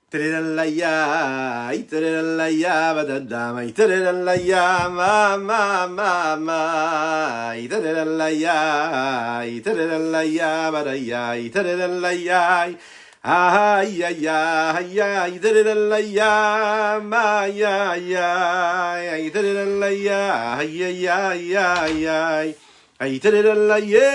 Tereralaya, itereralaya, badadama, itereralaya, ma, itereralaya, itereralaya, badaya, itereralaya, ay, ay, ay, ay, itereralaya, ma, ay, itereralaya, ay, ay, ay, ay, ay, itereralaya,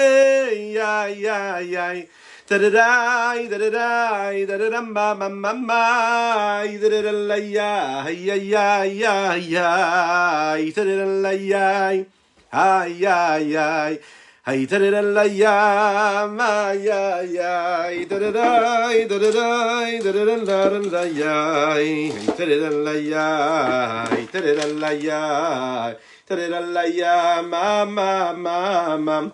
ay, ay, ay. Da-da-da, da-da-da, da-da-dum, ba, ma, ma, ma, da-da-da-la-ya, ay-ay-ay-ay-ay, da-da-da-la-ya, ay-ay-ay, ay, da-da-da-la-ya, ay-ay-ay, da-da-da, da-da-da, da-da-da-la-la-la-ya, ay, da-da-da-la-ya, da-da-da-la-ya, da-da-da-la-ya, ma, ma, ma, ma.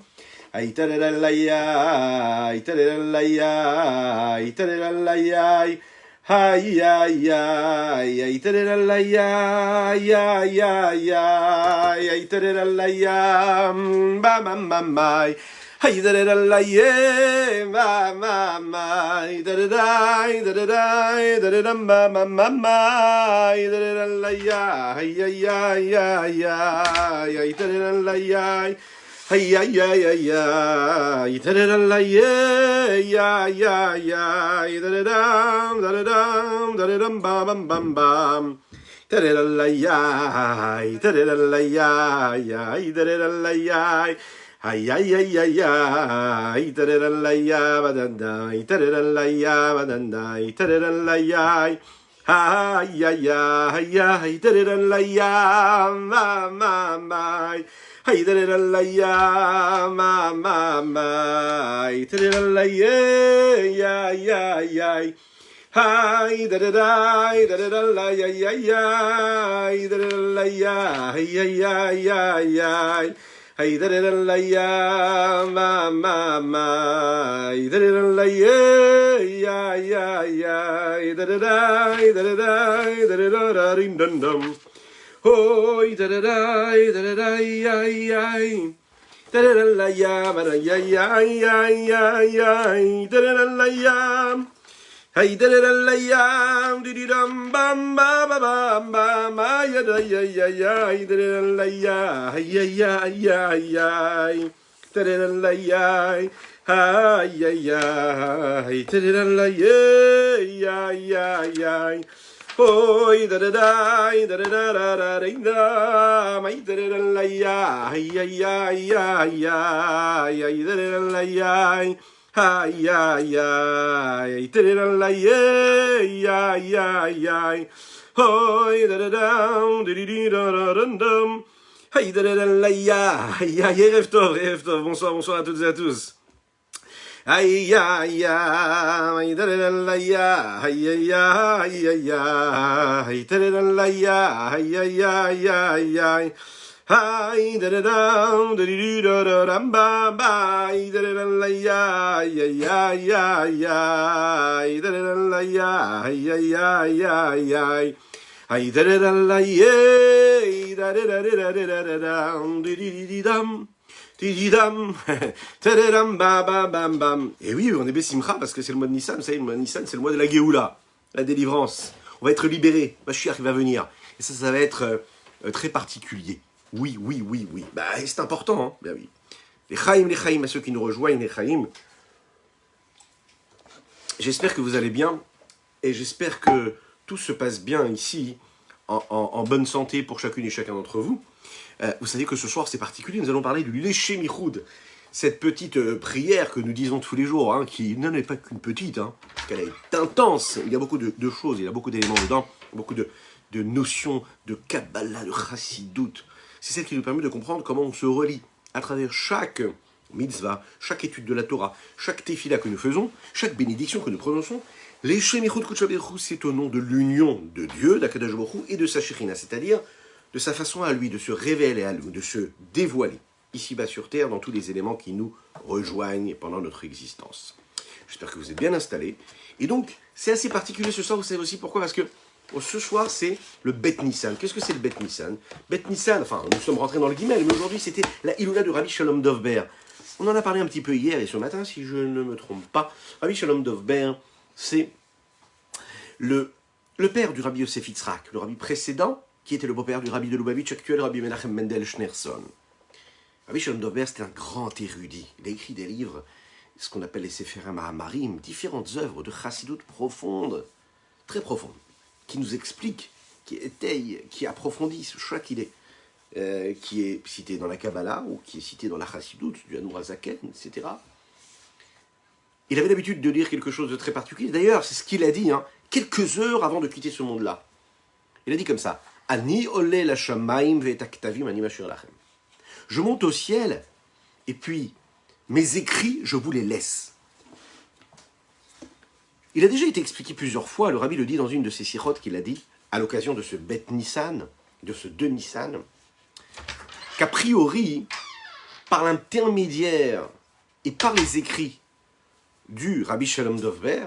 Ay tararalaya, ay tararalaya, ay tararalaya, ay ay ay, ay tararalaya, ay ay ay, ay tararalaya, ba ma, ay tararalaya, ba ma, ay tararay, tararay, tararam ba ma, ay tararalaya, ay ay ay ay, ay tararalaya. Ay, ay, ay, ay, ay, tararalay, ay, ay, ay, ay, taradam, taradam, taradam, bam, bam, bam. Tararalay, ay, tararalay, ay, ay, tararalay, ay, ay, ay, ay, ay, ay, tararalay, badanda, tararalay, badanda, tararalay, ay, ay, ay, ay, tararalay, ma, ma, ma. Hey, da-da-da-la-ya, ma, ma, ma, da-da-da-la-ya, ya, ya, ya. Hi, da-da-da, da-da-da-la-ya, ya, ya, da-da-da-la-ya, ya, ya, ya, ya. Hey, da-da-da-la-ya, ma, ma, ma, da-da-da-la-ya, ya, ya, ya, da-da-da, da-da-da, da-da-da-da-ding-dum-dum. Hoy, da-da-da-ay, da-da-da-ay, ay, ay. Da-da-da-la-ya, ba-da-ya, ya, ya, ya, ya, da-da-da-la-ya. Hey, da-da-da-la-ya, di-di-dum, bam, ba, ba, bam, bam, ay, ya, ya, ya, da-da-da-la-ya, ay, ya, ya, ya, ya, da-da-da-la-ya, ay, ya, ya, da-da-da-la-ya, ya, ya, ya. Hoy da da da da da da da da da mai da da la ya ay ay ay ay ay ay da da la ya ay ay ay da da la ya ay ay ay hoy da da da di di da da dum ay da da la ya ay ay Erev Tov, bonsoir bonsoir à toutes et à tous. Ay, ay, ay, tararalaya, ay, ay, ay, ay, ay, tararalaya, ay, ay, ay, ay, ay. Ay, da-da-dam, da-di-di-da-da-dam, ba-ba, ay, tararalaya, ay, ay, ay, ay, ay, tararalaya, ay, ay, ay, ay, ay. Ay, tararalaya, da-da-da-da-da-da-da-dam, di-di-di-di-dam. Tididam, tadadam, ba, ba, bam, bam. Et oui, on est Bessimcha parce que c'est le mois de Nissan. Vous savez, le mois de Nissan, c'est le mois de la Géoula, la délivrance. On va être libéré. Mashiach va venir. Et ça va être très particulier. Oui, oui, oui, oui. Bah, c'est important, hein. Ben oui. Les Chaim, à ceux qui nous rejoignent, les Chaim. J'espère que vous allez bien. Et j'espère que tout se passe bien ici, en bonne santé pour chacune et chacun d'entre vous. Vous savez que ce soir c'est particulier, nous allons parler du Léché Michoud, cette petite prière que nous disons tous les jours, hein, qui n'en est pas qu'une petite, hein, parce qu'elle est intense, il y a beaucoup de choses, il y a beaucoup d'éléments dedans, beaucoup de notions de Kabbalah, de Chassidout. C'est celle qui nous permet de comprendre comment on se relie à travers chaque mitzvah, chaque étude de la Torah, chaque tefila que nous faisons, chaque bénédiction que nous prononçons. Léché Michoud Kuchaberu, c'est au nom de l'union de Dieu, d'Akadosh Baruch Hu, et de sa Shekhinah, c'est-à-dire de sa façon à lui de se révéler à lui, de se dévoiler, ici-bas sur Terre, dans tous les éléments qui nous rejoignent pendant notre existence. J'espère que vous êtes bien installés. Et donc, c'est assez particulier ce soir, vous savez aussi pourquoi, parce que ce soir, c'est le Bet Nissan. Qu'est-ce que c'est le Bet Nissan? Bet Nissan, enfin, nous sommes rentrés dans le guimel, mais aujourd'hui, c'était la Iloula de Rabbi Shalom Dovber. On en a parlé un petit peu hier et ce matin, si je ne me trompe pas. Rabbi Shalom Dovber, c'est le père du Rabbi Yosef Yitzhak, le Rabbi précédent, qui était le beau-père du Rabbi de Lubavitch actuel, Rabbi Menachem Mendel Schneerson. Rabbi Shalom Dovber, c'était un grand érudit. Il a écrit des livres, ce qu'on appelle les Seferim Hamarim, différentes œuvres de chassidoute profondes, très profondes, qui nous expliquent, qui étayent, qui approfondissent chaque idée, qui est cité dans la Kabbalah ou qui est cité dans la chassidoute du Hanur HaZaken, etc. Il avait l'habitude de lire quelque chose de très particulier. D'ailleurs, c'est ce qu'il a dit, quelques heures avant de quitter ce monde-là. Il a dit comme ça, Ani ole la shamayim ve'et haktavim ani mashir lachem. Je monte au ciel, et puis mes écrits, je vous les laisse. Il a déjà été expliqué plusieurs fois, le Rabbi le dit dans une de ses sirotes qu'il a dit, à l'occasion de ce Bet Nissan, de ce 2 Nissan, qu'a priori, par l'intermédiaire et par les écrits du Rabbi Shalom Dovber,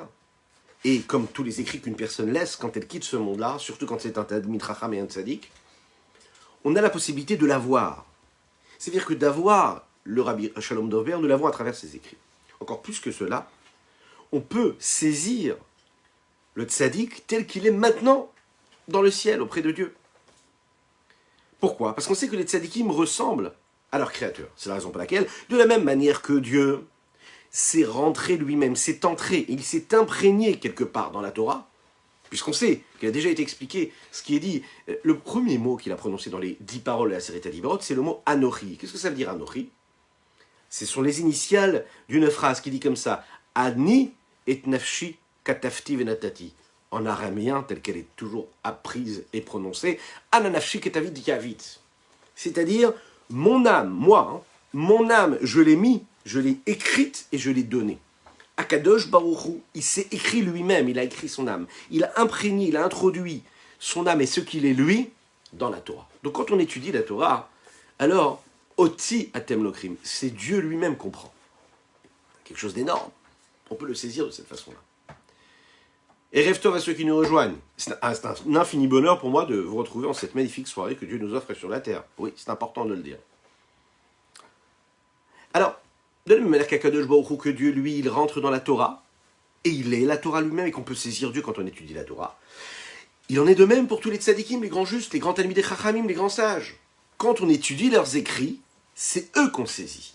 et comme tous les écrits qu'une personne laisse quand elle quitte ce monde-là, surtout quand c'est un Talmid Chacham et un Tzadik, on a la possibilité de l'avoir. C'est-à-dire que d'avoir le Rabbi Shalom Dovber, nous l'avons à travers ses écrits. Encore plus que cela, on peut saisir le Tzadik tel qu'il est maintenant dans le ciel, auprès de Dieu. Pourquoi? Parce qu'on sait que les Tzadikim ressemblent à leur Créateur. C'est la raison pour laquelle, de la même manière que Dieu s'est rentré lui-même, s'est entré, il s'est imprégné quelque part dans la Torah, puisqu'on sait qu'il a déjà été expliqué ce qui est dit, le premier mot qu'il a prononcé dans les 10 paroles de la Seret HaDibarot, c'est le mot Anochi. Qu'est-ce que ça veut dire Anochi? Ce sont les initiales d'une phrase qui dit comme ça, Ani et nafshi katafti venatati. En araméen, telle qu'elle est toujours apprise et prononcée, Ananafshi ketavit yavit. C'est-à-dire, mon âme, moi, mon âme, je l'ai mis, je l'ai écrite et je l'ai donnée. Akadosh Baruch Hu, il s'est écrit lui-même, il a écrit son âme. Il a imprégné, il a introduit son âme et ce qu'il est lui dans la Torah. Donc quand on étudie la Torah, alors, Oti Atem Lokrim, c'est Dieu lui-même qu'on prend. Quelque chose d'énorme. On peut le saisir de cette façon-là. Et rêve tov à ceux qui nous rejoignent. C'est un infini bonheur pour moi de vous retrouver en cette magnifique soirée que Dieu nous offre sur la terre. Oui, c'est important de le dire. Alors, de la même manière qu'Akadosh Baruch Hu, que Dieu, lui, il rentre dans la Torah, et il est la Torah lui-même, et qu'on peut saisir Dieu quand on étudie la Torah. Il en est de même pour tous les tzadikim, les grands justes, les grands talmidei chachamim, les grands sages. Quand on étudie leurs écrits, c'est eux qu'on saisit.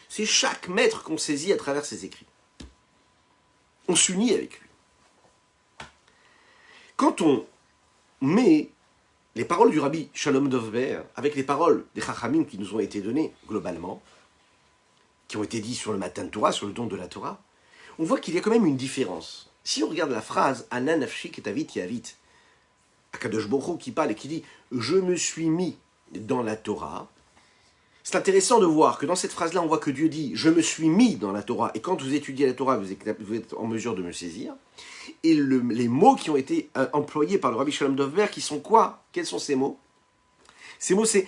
C'est chaque maître qu'on saisit à travers ses écrits. On s'unit avec lui. Quand on met les paroles du Rabbi Shalom Dovber avec les paroles des chachamim qui nous ont été données globalement, qui ont été dites sur le matin de Torah, sur le don de la Torah, on voit qu'il y a quand même une différence. Si on regarde la phrase « Ana nafshi ketavit yavit », Akadosh Baruch Hu qui parle et qui dit « Je me suis mis dans la Torah », c'est intéressant de voir que dans cette phrase-là, on voit que Dieu dit « Je me suis mis dans la Torah » et quand vous étudiez la Torah, vous êtes en mesure de me saisir. Et les mots qui ont été employés par le Rabbi Shalom Dovber, qui sont quoi? Quels sont ces mots? Ces mots, c'est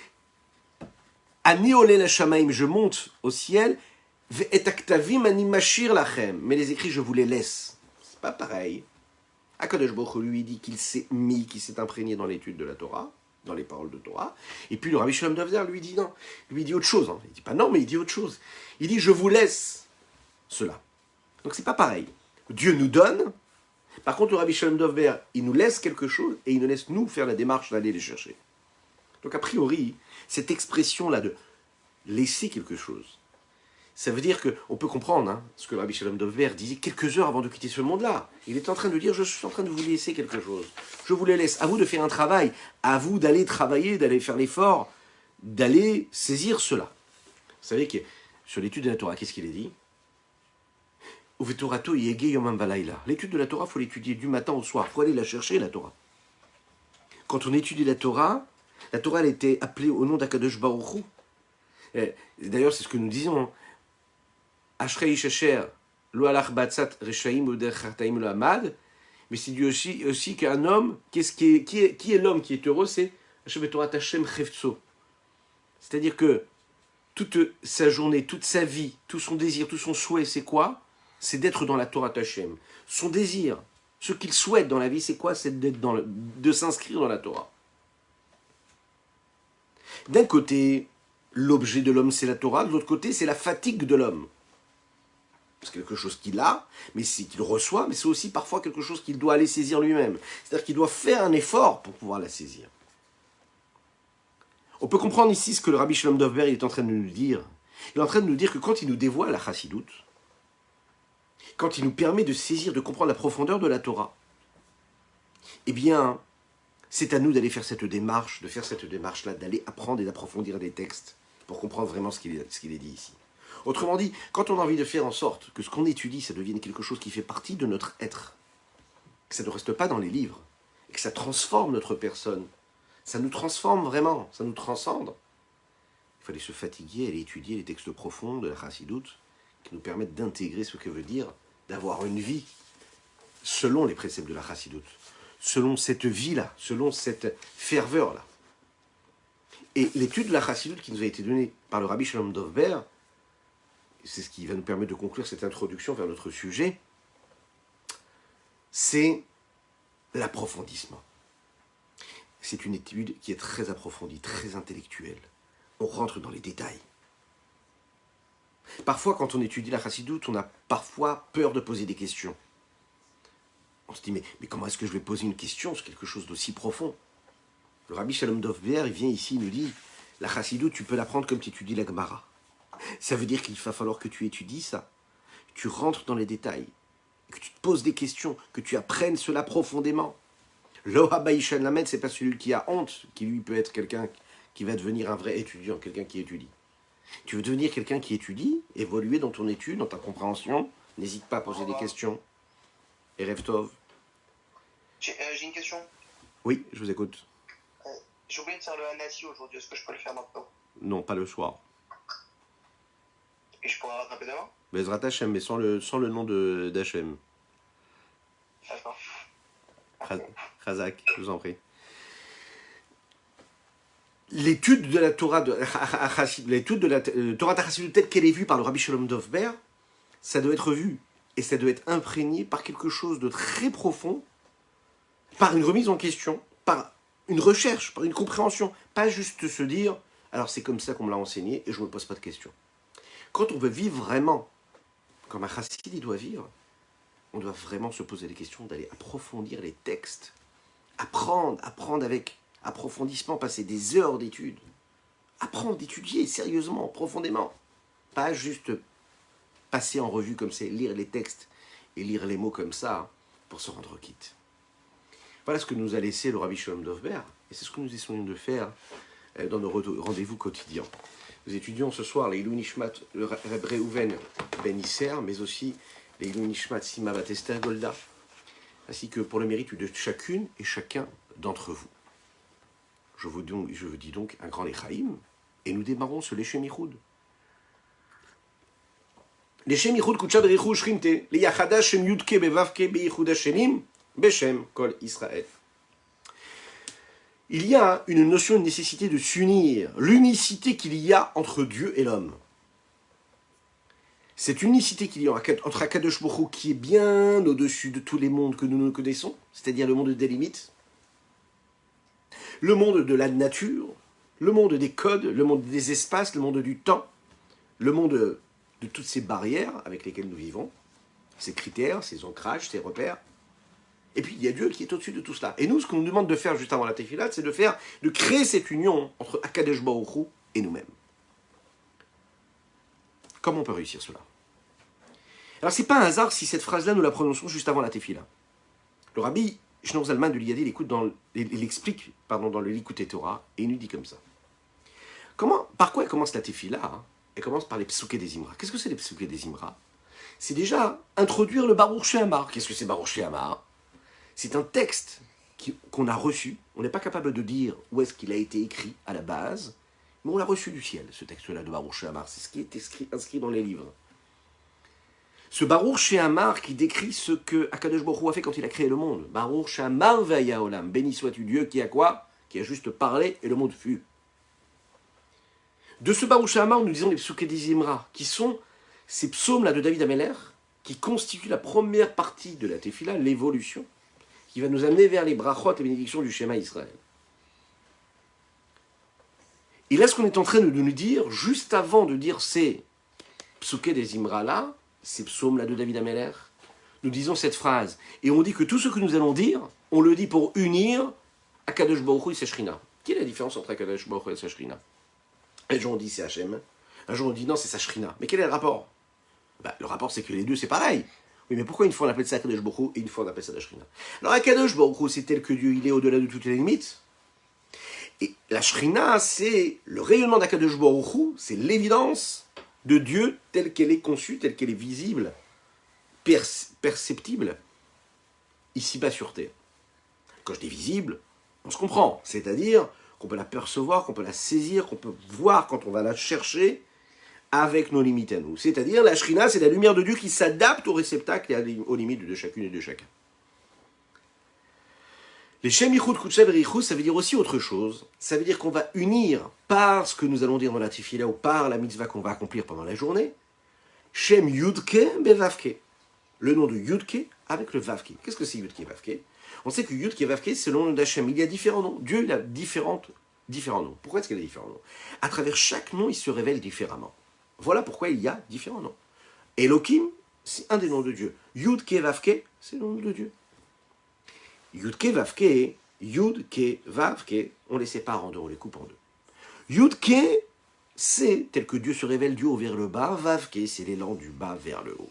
« Ani ole la shamaim » je monte au ciel, « Ve'et aktavim ani mashir lachem » mais les écrits, je vous les laisse. C'est pas pareil. Akadosh Baruch Hu lui dit qu'il s'est mis, qu'il s'est imprégné dans l'étude de la Torah, dans les paroles de Torah. Et puis le Rabbi Shalom Dovber lui dit non. Lui dit autre chose. Il dit pas non, mais il dit autre chose. Il dit je vous laisse cela. Donc c'est pas pareil. Dieu nous donne. Par contre, le Rabbi Shalom Dovber, il nous laisse quelque chose et il nous laisse nous faire la démarche d'aller les chercher. Donc a priori, cette expression-là de laisser quelque chose, ça veut dire qu'on peut comprendre ce que le Rabbi Shalom Dovber disait quelques heures avant de quitter ce monde-là. Il est en train de dire, je suis en train de vous laisser quelque chose. Je vous le laisse. À vous de faire un travail. À vous d'aller travailler, d'aller faire l'effort, d'aller saisir cela. Vous savez que sur l'étude de la Torah, qu'est-ce qu'il est dit? L'étude de la Torah, il faut l'étudier du matin au soir. Il faut aller la chercher, la Torah. Quand on étudie la Torah, elle était appelée au nom d'Akadosh Baruch Hu. D'ailleurs, c'est ce que nous disons. Ashrei Shasher, lo alach batzat reshaim ou derchataim lo amad. Mais c'est dit aussi qu'un homme, qui est l'homme qui est heureux, c'est Hashem chefzo. C'est-à-dire que toute sa journée, toute sa vie, tout son désir, tout son souhait, c'est quoi? C'est d'être dans la Torah Hashem. Son désir, ce qu'il souhaite dans la vie, c'est quoi? C'est de s'inscrire dans la Torah. D'un côté, l'objet de l'homme, c'est la Torah. De l'autre côté, c'est la fatigue de l'homme. c'est quelque chose qu'il a, mais c'est qu'il reçoit, mais c'est aussi parfois quelque chose qu'il doit aller saisir lui-même. C'est-à-dire qu'il doit faire un effort pour pouvoir la saisir. On peut comprendre ici ce que le Rabbi Shalom Dov Ber est en train de nous dire. Il est en train de nous dire que quand il nous dévoile la chassidoute, quand il nous permet de saisir, de comprendre la profondeur de la Torah, eh bien, c'est à nous d'aller faire cette démarche, de faire cette démarche-là, d'aller apprendre et d'approfondir les textes pour comprendre vraiment ce qu'il est dit ici. Autrement dit, quand on a envie de faire en sorte que ce qu'on étudie, ça devienne quelque chose qui fait partie de notre être, que ça ne reste pas dans les livres, et que ça transforme notre personne, ça nous transforme vraiment, ça nous transcende. Il fallait se fatiguer, aller étudier les textes profonds de la Chassidoute qui nous permettent d'intégrer ce que veut dire d'avoir une vie selon les préceptes de la Chassidoute, selon cette vie-là, selon cette ferveur-là. Et l'étude de la Chassidoute qui nous a été donnée par le Rabbi Shalom Dov Ber, c'est ce qui va nous permettre de conclure cette introduction vers notre sujet, c'est l'approfondissement. C'est une étude qui est très approfondie, très intellectuelle. On rentre dans les détails. Parfois, quand on étudie la Chassidoute, on a parfois peur de poser des questions. On se dit, mais comment est-ce que je vais poser une question sur quelque chose d'aussi profond? Le Rabbi Shalom Dov Ber, il vient ici, il nous dit, la Chassidoute, tu peux l'apprendre comme tu étudies la Gemara. Ça veut dire qu'il va falloir que tu étudies ça, que tu rentres dans les détails, que tu te poses des questions, que tu apprennes cela profondément. Loha Baishan Lamed, c'est pas celui qui a honte, qui lui peut être quelqu'un qui va devenir un vrai étudiant, quelqu'un qui étudie. Tu veux devenir quelqu'un qui étudie, évoluer dans ton étude, dans ta compréhension, n'hésite pas à poser des questions. Et Rev Tov. J'ai une question. Oui, je vous écoute. J'ai oublié de faire le Hanassi aujourd'hui, est-ce que je peux le faire maintenant? Non, pas le soir. Et je pourrais rattraper demain? Bezrat Hashem, mais sans le nom d'Hachem. D'accord. Chazak, je vous en prie. L'étude de la Torah l'étude de la Torah Chassidoute telle qu'elle est vue par le Rabbi Shalom Dov Ber, ça doit être vu et ça doit être imprégné par quelque chose de très profond, par une remise en question, par une recherche, par une compréhension, pas juste se dire alors c'est comme ça qu'on me l'a enseigné et je ne me pose pas de questions. Quand on veut vivre vraiment comme un chassid il doit vivre, on doit vraiment se poser des questions, d'aller approfondir les textes, apprendre avec approfondissement, passer des heures d'études, apprendre, d'étudier sérieusement, profondément, pas juste passer en revue comme c'est, lire les textes et lire les mots comme ça pour se rendre quitte. Voilà ce que nous a laissé le Rabbi Shalom Dov Ber, et c'est ce que nous essayons de faire dans nos rendez-vous quotidiens. Nous étudions ce soir les Ilou Nishmat, le Reb Reuven Ben Isser, mais aussi les Ilou Nishmat Sima Bat Esther Golda, ainsi que pour le mérite de chacune et chacun d'entre vous. Je vous dis donc un grand Lechaïm, et nous démarrons ce Leshem Yichud. Leshem Yichud Kutsha Berichu Shrimte, le Yachada Shem Yudke Bevavke Beyichud Hashenim, Beshem Kol Israël. Il y a une notion de nécessité de s'unir, l'unicité qu'il y a entre Dieu et l'homme. Cette unicité qu'il y a entre Akadosh Baruch Hu, qui est bien au-dessus de tous les mondes que nous connaissons, c'est-à-dire le monde des limites, le monde de la nature, le monde des codes, le monde des espaces, le monde du temps, le monde de toutes ces barrières avec lesquelles nous vivons, ces critères, ces ancrages, ces repères. Et puis il y a Dieu qui est au-dessus de tout cela. Et nous, ce qu'on nous demande de faire juste avant la Tefila, c'est de créer cette union entre Akadosh Baruch Hu et nous-mêmes. Comment on peut réussir cela? Alors c'est pas un hasard si cette phrase-là nous la prononçons juste avant la Tefila. Le Rabbi Shneur Zalman de l'Iyadi l'explique dans le Likutei Torah, et il nous dit comme ça. Par quoi elle commence la Tefila? Elle commence par les Psukei des Imra. Qu'est-ce que c'est les Psukei des Imra? C'est déjà introduire le Baruch She'amar. Qu'est-ce que c'est Baruch She'amar? C'est un texte qu'on a reçu. On n'est pas capable de dire où est-ce qu'il a été écrit à la base, mais on l'a reçu du ciel, ce texte-là de Baruch She'amar. C'est ce qui est inscrit dans les livres. Ce Baruch She'amar qui décrit ce que Akadosh Baruch Hu a fait quand il a créé le monde. Baruch She'amar vaya olam. Béni sois-tu Dieu qui a quoi? Qui a juste parlé et le monde fut. De ce Baruch She'amar, nous disons les Psukei des Imra, qui sont ces psaumes-là de David Ameler, qui constituent la première partie de la Tefila, l'évolution, qui va nous amener vers les brachot, les bénédictions du Shema Israël. Et là, ce qu'on est en train de nous dire, juste avant de dire ces Psukei des Imra là, ces psaumes-là de David Ameller, nous disons cette phrase. Et on dit que tout ce que nous allons dire, on le dit pour unir Akadosh Baruch Hu et sa Shrina. Quelle est la différence entre Akadosh Baruch Hu et sa Shrina? Un jour on dit c'est Hachem, un jour on dit non c'est sa Shrina. Mais quel est le rapport? Le rapport c'est que les deux c'est pareil. Oui, mais pourquoi une fois on appelle ça Akadosh Baruch Hu et une fois on appelle ça la Shrina? Alors Akadosh Baruch Hu c'est tel que Dieu, il est au-delà de toutes les limites. Et la Shrina c'est le rayonnement d'Akadosh Baruch Hu, c'est l'évidence de Dieu telle qu'elle est conçue, telle qu'elle est visible, perceptible, ici-bas sur terre. Quand je dis visible, on se comprend, c'est-à-dire qu'on peut la percevoir, qu'on peut la saisir, qu'on peut voir quand on va la chercher avec nos limites à nous. C'est-à-dire, la Shrina, c'est la lumière de Dieu qui s'adapte au réceptacle et aux limites de chacune et de chacun. Les Shem Yichud Kudsha Berichus, ça veut dire aussi autre chose. Ça veut dire qu'on va unir par ce que nous allons dire dans la Tefila ou par la mitzvah qu'on va accomplir pendant la journée, Shem Yudke Bevavke. Le nom de Yudke avec le Vavke. Qu'est-ce que c'est Yudke Vavke? On sait que Yudke Vavke, c'est le nom d'Hachem. Il y a différents noms. Dieu, il a différents noms. Pourquoi est-ce qu'il a différents noms? À travers chaque nom, il se révèle différemment. Voilà pourquoi il y a différents noms. Elohim, c'est un des noms de Dieu. Yudke Vavke, c'est le nom de Dieu. Yudke Vavke, Yudke Vavke, on les sépare en deux, on les coupe en deux. Yudke, c'est tel que Dieu se révèle du haut vers le bas. Vavke, c'est l'élan du bas vers le haut.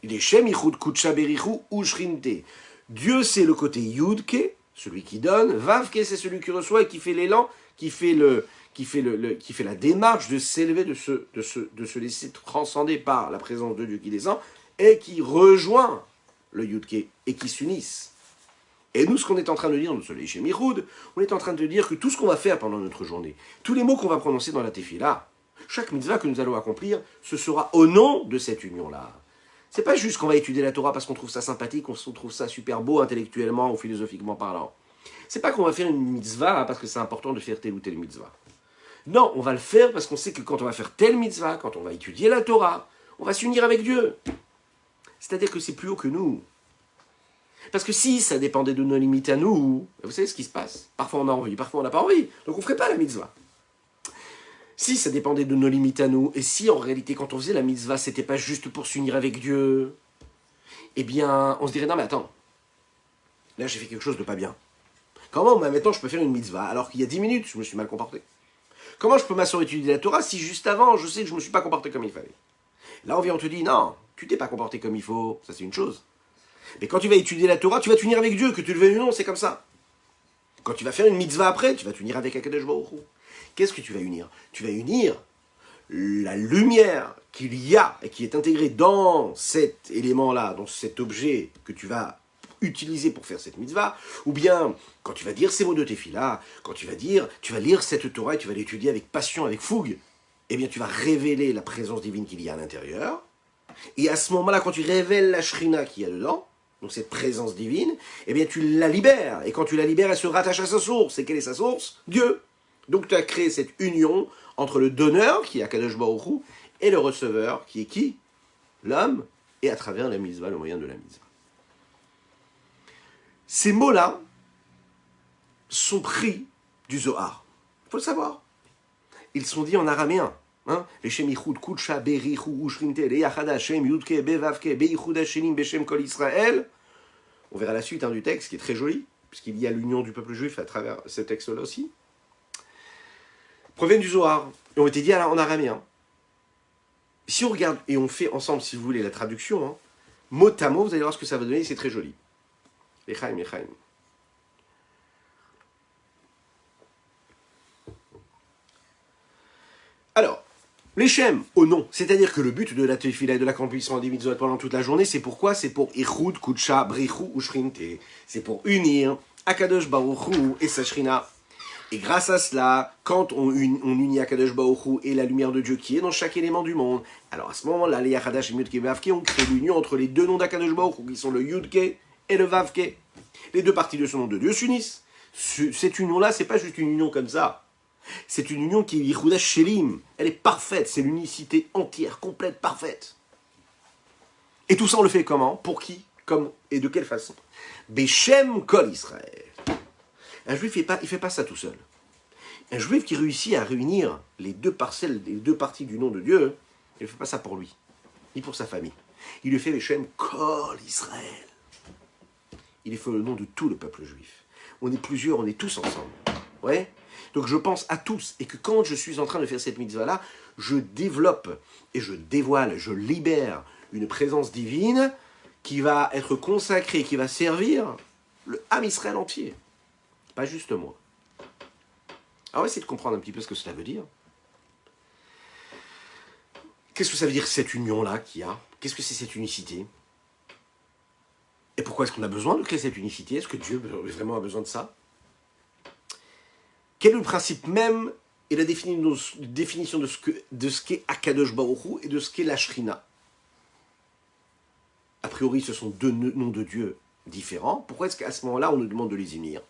Il est Shem Yichud Kudsha Berichu Ushrinte. Dieu, c'est le côté Yudke, celui qui donne. Vavke, c'est celui qui reçoit et qui fait l'élan, qui fait la démarche de s'élever, de se laisser transcender par la présence de Dieu qui descend et qui rejoint le Yudke et qui s'unissent. Et nous, ce qu'on est en train de dire dans ce Shem Yichud, on est en train de dire que tout ce qu'on va faire pendant notre journée, tous les mots qu'on va prononcer dans la Tefila, chaque mitzvah que nous allons accomplir, ce sera au nom de cette union-là. C'est pas juste qu'on va étudier la Torah parce qu'on trouve ça sympathique, qu'on trouve ça super beau intellectuellement ou philosophiquement parlant. C'est pas qu'on va faire une mitzvah parce que c'est important de faire telle ou telle mitzvah. Non, on va le faire parce qu'on sait que quand on va faire telle mitzvah, quand on va étudier la Torah, on va s'unir avec Dieu. C'est-à-dire que c'est plus haut que nous. Parce que si ça dépendait de nos limites à nous, vous savez ce qui se passe. Parfois on a envie, parfois on n'a pas envie. Donc on ne ferait pas la mitzvah. Si ça dépendait de nos limites à nous, et si en réalité quand on faisait la mitzvah, c'était pas juste pour s'unir avec Dieu, eh bien on se dirait non mais attends, là j'ai fait quelque chose de pas bien. Comment maintenant je peux faire une mitzvah alors qu'il y a 10 minutes je me suis mal comporté? Comment je peux m'assurer d'étudier la Torah si juste avant je sais que je ne me suis pas comporté comme il fallait? Là on te dit non, tu t'es pas comporté comme il faut, ça c'est une chose. Mais quand tu vas étudier la Torah, tu vas t'unir avec Dieu, que tu le veuilles ou non, c'est comme ça. Quand tu vas faire une mitzvah après, tu vas t'unir avec Akadosh Baruch Hu. Qu'est-ce que tu vas unir? Tu vas unir la lumière qu'il y a et qui est intégrée dans cet élément-là, dans cet objet que tu vas utiliser pour faire cette mitzvah, ou bien quand tu vas dire ces mots de Tefila, quand tu vas lire cette Torah et tu vas l'étudier avec passion, avec fougue, eh bien tu vas révéler la présence divine qu'il y a à l'intérieur. Et à ce moment-là, quand tu révèles la Shrina qu'il y a dedans, donc cette présence divine, eh bien tu la libères. Et quand tu la libères, elle se rattache à sa source. Et quelle est sa source? Dieu. Donc tu as créé cette union entre le donneur, qui est Akadosh Baruch Hu, et le receveur, qui est qui? L'homme, et à travers la mitzvah, le moyen de la mitzvah. Ces mots-là sont pris du Zohar. Il faut le savoir. Ils sont dits en araméen. Les Shem Yichud Kudsha Berichu Ushrinte Leyachada Shem Yudke Bevavke Beichud Hashenim Beshem Kol Israël. On verra la suite du texte qui est très joli, puisqu'il y a l'union du peuple juif à travers ce texte-là aussi. Proviennent du Zohar et ont été dit en araméen. Si on regarde et on fait ensemble, si vous voulez, la traduction, mot à mot, vous allez voir ce que ça va donner, c'est très joli. Lechaim, Lechaim. Alors, les Shem, au nom, c'est-à-dire que le but de la Tefila et de l'accomplissement des mitzvot pendant toute la journée, c'est pourquoi? C'est pour Ichud, Kudsha, Berichu, Ushrinte. C'est pour unir Akadosh Baruch Hu et sa Shrina. Et grâce à cela, quand on unit Akadosh Baruch Hu et la lumière de Dieu qui est dans chaque élément du monde, alors à ce moment-là, les Yachadash et Yudke Vavke, on crée l'union entre les deux noms d'Akadosh Baruch Hu, qui sont le Yudke et le Vavke. Les deux parties de ce nom de Dieu s'unissent. Cette union-là, c'est pas juste une union comme ça. C'est une union qui est Yichud Hashelim. Elle est parfaite, c'est l'unicité entière, complète, parfaite. Et tout ça, on le fait comment? Pour qui? Comme et de quelle façon? Beshem Kol Israël. Un juif, il fait pas ça tout seul. Un juif qui réussit à réunir les deux parcelles, les deux parties du nom de Dieu, il ne fait pas ça pour lui. ni pour sa famille. Il le fait Veshem Kol Israël. Il est fait au nom de tout le peuple juif. On est plusieurs, on est tous ensemble. Ouais. Donc je pense à tous, et que quand je suis en train de faire cette mitzvah-là, je développe et je dévoile, je libère une présence divine qui va être consacrée, qui va servir le Ham Israël entier. Pas juste moi. Alors on va essayer de comprendre un petit peu ce que cela veut dire. Qu'est-ce que ça veut dire cette union-là qu'il y a? Qu'est-ce que c'est cette unicité? Et pourquoi est-ce qu'on a besoin de créer cette unicité? Est-ce que Dieu vraiment a besoin de ça? Quel est le principe même et la définition de ce qu'est Akadosh Baruch Hu et de ce qu'est la Shrina? A priori, ce sont deux noms de Dieu différents. Pourquoi est-ce qu'à ce moment-là, on nous demande de les unir?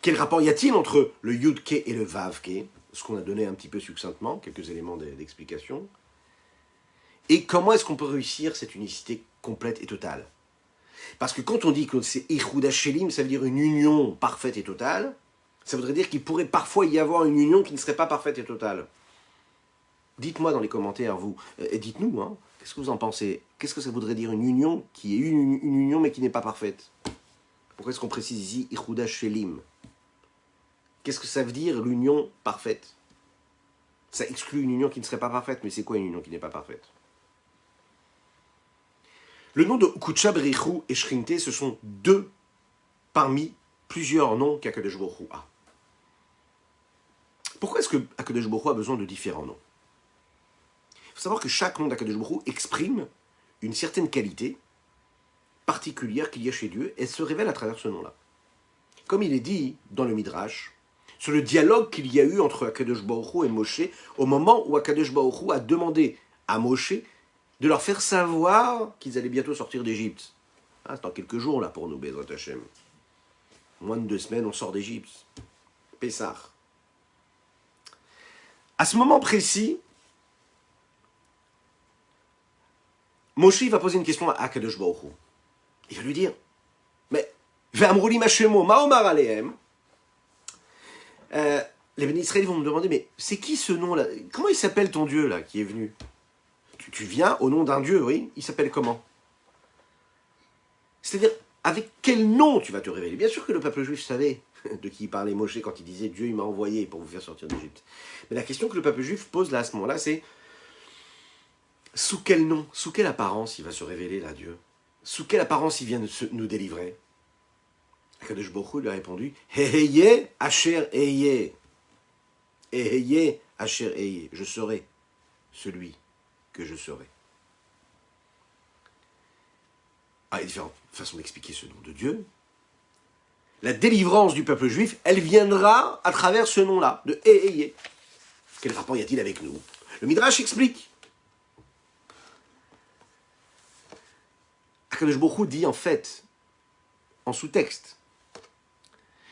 Quel rapport y a-t-il entre le Yud-Ke et le Vav-Ke? Ce qu'on a donné un petit peu succinctement, quelques éléments d'explication. Et comment est-ce qu'on peut réussir cette unicité complète et totale? Parce que quand on dit que c'est Ichud HaShelim, ça veut dire une union parfaite et totale, ça voudrait dire qu'il pourrait parfois y avoir une union qui ne serait pas parfaite et totale. Dites-moi dans les commentaires, vous, et dites-nous, hein, qu'est-ce que vous en pensez? Qu'est-ce que ça voudrait dire une union qui est une union mais qui n'est pas parfaite? Pourquoi est-ce qu'on précise ici Ichud HaShelim? Qu'est-ce que ça veut dire l'union parfaite? Ça exclut une union qui ne serait pas parfaite, mais c'est quoi une union qui n'est pas parfaite? Le nom de Kutsha Berichu et Shrinte, ce sont deux parmi plusieurs noms qu'Akadosh Baruch Hu a. Pourquoi est-ce que Akadosh Baruch Hu a besoin de différents noms? Il faut savoir que chaque nom d'Akadosh Baruch Hu exprime une certaine qualité particulière qu'il y a chez Dieu et se révèle à travers ce nom-là. Comme il est dit dans le Midrash, sur le dialogue qu'il y a eu entre Akadosh Baruch Hu et Moshe, au moment où Akadosh Baruch Hu a demandé à Moshe de leur faire savoir qu'ils allaient bientôt sortir d'Égypte. Ah, c'est dans quelques jours là pour nous, Bezrat Hashem. Moins de 2 semaines, on sort d'Égypte. Pessah. À ce moment précis, Moshe va poser une question à Akadosh Baruch Hu. Il va lui dire, mais Ve'amruli ma shemo, ma omar alehem. Les bénis Israël vont me demander, mais c'est qui ce nom-là? Comment il s'appelle ton Dieu là qui est venu? Tu viens au nom d'un Dieu, oui? Il s'appelle comment? C'est-à-dire, avec quel nom tu vas te révéler? Bien sûr que le peuple juif savait de qui il parlait Moshe quand il disait Dieu il m'a envoyé pour vous faire sortir d'Égypte. Mais la question que le peuple juif pose là à ce moment-là, c'est sous quel nom, sous quelle apparence il va se révéler là, Dieu? Sous quelle apparence il vient de nous délivrer? Akadosh Baruch Hu lui a répondu Eheye Asher Eheye. Eheye Asher Eheye. Je serai celui que je serai. Ah, il y a différentes façons d'expliquer ce nom de Dieu. La délivrance du peuple juif, elle viendra à travers ce nom-là, de Eheye. Quel rapport y a-t-il avec nous? Le Midrash explique. Akadosh Baruch Hu dit en fait, en sous-texte,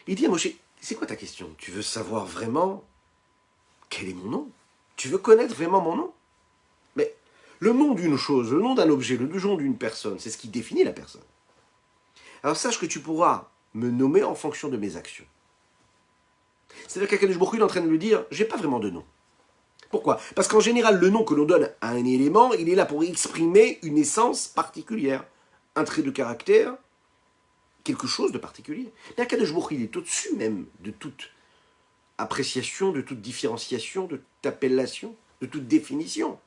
il dit à Moshe, c'est quoi ta question? Tu veux savoir vraiment quel est mon nom? Tu veux connaître vraiment mon nom? Mais le nom d'une chose, le nom d'un objet, le nom d'une personne, c'est ce qui définit la personne. Alors sache que tu pourras me nommer en fonction de mes actions. C'est-à-dire qu'Akadosh Baruch Hu est en train de lui dire, j'ai pas vraiment de nom. Pourquoi? Parce qu'en général, le nom que l'on donne à un élément, il est là pour exprimer une essence particulière, un trait de caractère, quelque chose de particulier. Mais Akadosh Baruch Hu, il est au-dessus même de toute appréciation, de toute différenciation, de toute appellation, de toute définition.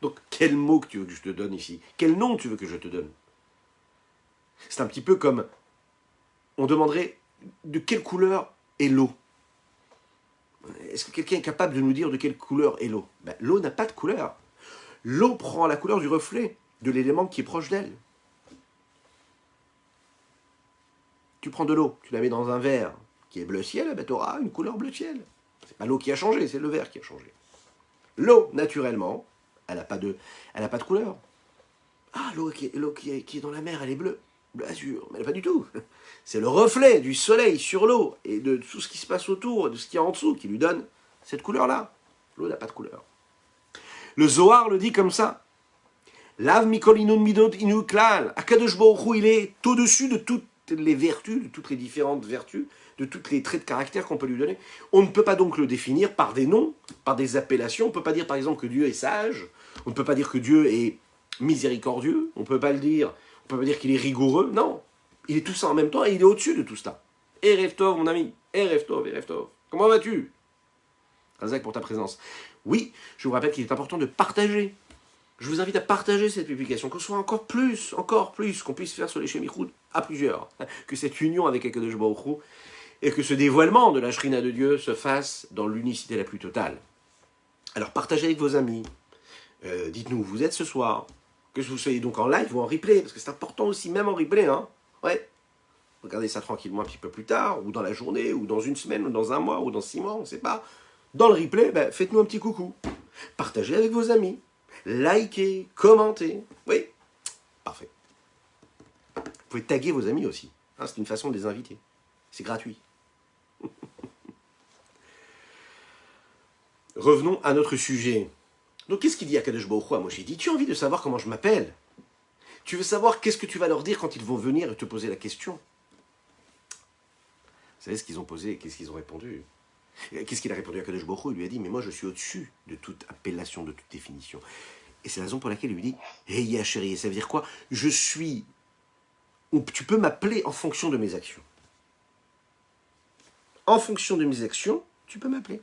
Donc, quel mot que tu veux que je te donne ici? Quel nom tu veux que je te donne? C'est un petit peu comme, on demanderait, de quelle couleur est l'eau? Est-ce que quelqu'un est capable de nous dire de quelle couleur est l'eau? Ben, l'eau n'a pas de couleur. L'eau prend la couleur du reflet, de l'élément qui est proche d'elle. Tu prends de l'eau, tu la mets dans un verre qui est bleu ciel, ben, tu auras une couleur bleu ciel. C'est pas l'eau qui a changé, c'est le verre qui a changé. L'eau, naturellement, elle n'a pas de couleur. Ah, l'eau qui est dans la mer, elle est bleue, bleu azur, mais elle n'a pas du tout. C'est le reflet du soleil sur l'eau et de tout ce qui se passe autour, de ce qu'il y a en dessous, qui lui donne cette couleur-là. L'eau n'a pas de couleur. Le Zohar le dit comme ça. Lav mikol inun midot inu klal. Akadosh Baruch Hu, il est au-dessus de toutes les vertus, de toutes les différentes vertus, de tous les traits de caractère qu'on peut lui donner. On ne peut pas donc le définir par des noms, par des appellations. On ne peut pas dire par exemple que Dieu est sage, On ne peut pas dire que Dieu est miséricordieux, on ne peut pas le dire, on ne peut pas dire qu'il est rigoureux, non. Il est tout ça en même temps et il est au-dessus de tout cela. Erev Tov, mon ami, Erev Tov, Erev Tov. Comment vas-tu? Razak pour ta présence. Oui, je vous rappelle qu'il est important de partager. Je vous invite à partager cette publication, qu'on soit encore plus, qu'on puisse faire sur les Shemichoud à plusieurs. Que cette union avec Akadosh Baruch Hu et que ce dévoilement de la Shrina de Dieu se fasse dans l'unicité la plus totale. Alors partagez avec vos amis. Dites-nous où vous êtes ce soir. Que vous soyez donc en live ou en replay, parce que c'est important aussi, même en replay. Hein. Ouais. Regardez ça tranquillement un petit peu plus tard, ou dans la journée, ou dans une semaine, ou dans un mois, ou dans 6 mois, on ne sait pas. Dans le replay, ben, faites-nous un petit coucou. Partagez avec vos amis. Likez, commentez. Oui, parfait. Vous pouvez taguer vos amis aussi. Hein, c'est une façon de les inviter. C'est gratuit. Revenons à notre sujet. Donc qu'est-ce qu'il dit à Kadosh Baruch Hu à Moshe? Il dit, tu as envie de savoir comment je m'appelle? Tu veux savoir qu'est-ce que tu vas leur dire quand ils vont venir et te poser la question? Vous savez ce qu'ils ont posé et qu'est-ce qu'ils ont répondu? Qu'est-ce qu'il a répondu à Kadosh Baruch Hu? Il lui a dit, mais moi je suis au-dessus de toute appellation, de toute définition. Et c'est la raison pour laquelle il lui dit, hey chérie, ça veut dire quoi? Je suis... Tu peux m'appeler en fonction de mes actions. En fonction de mes actions, tu peux m'appeler.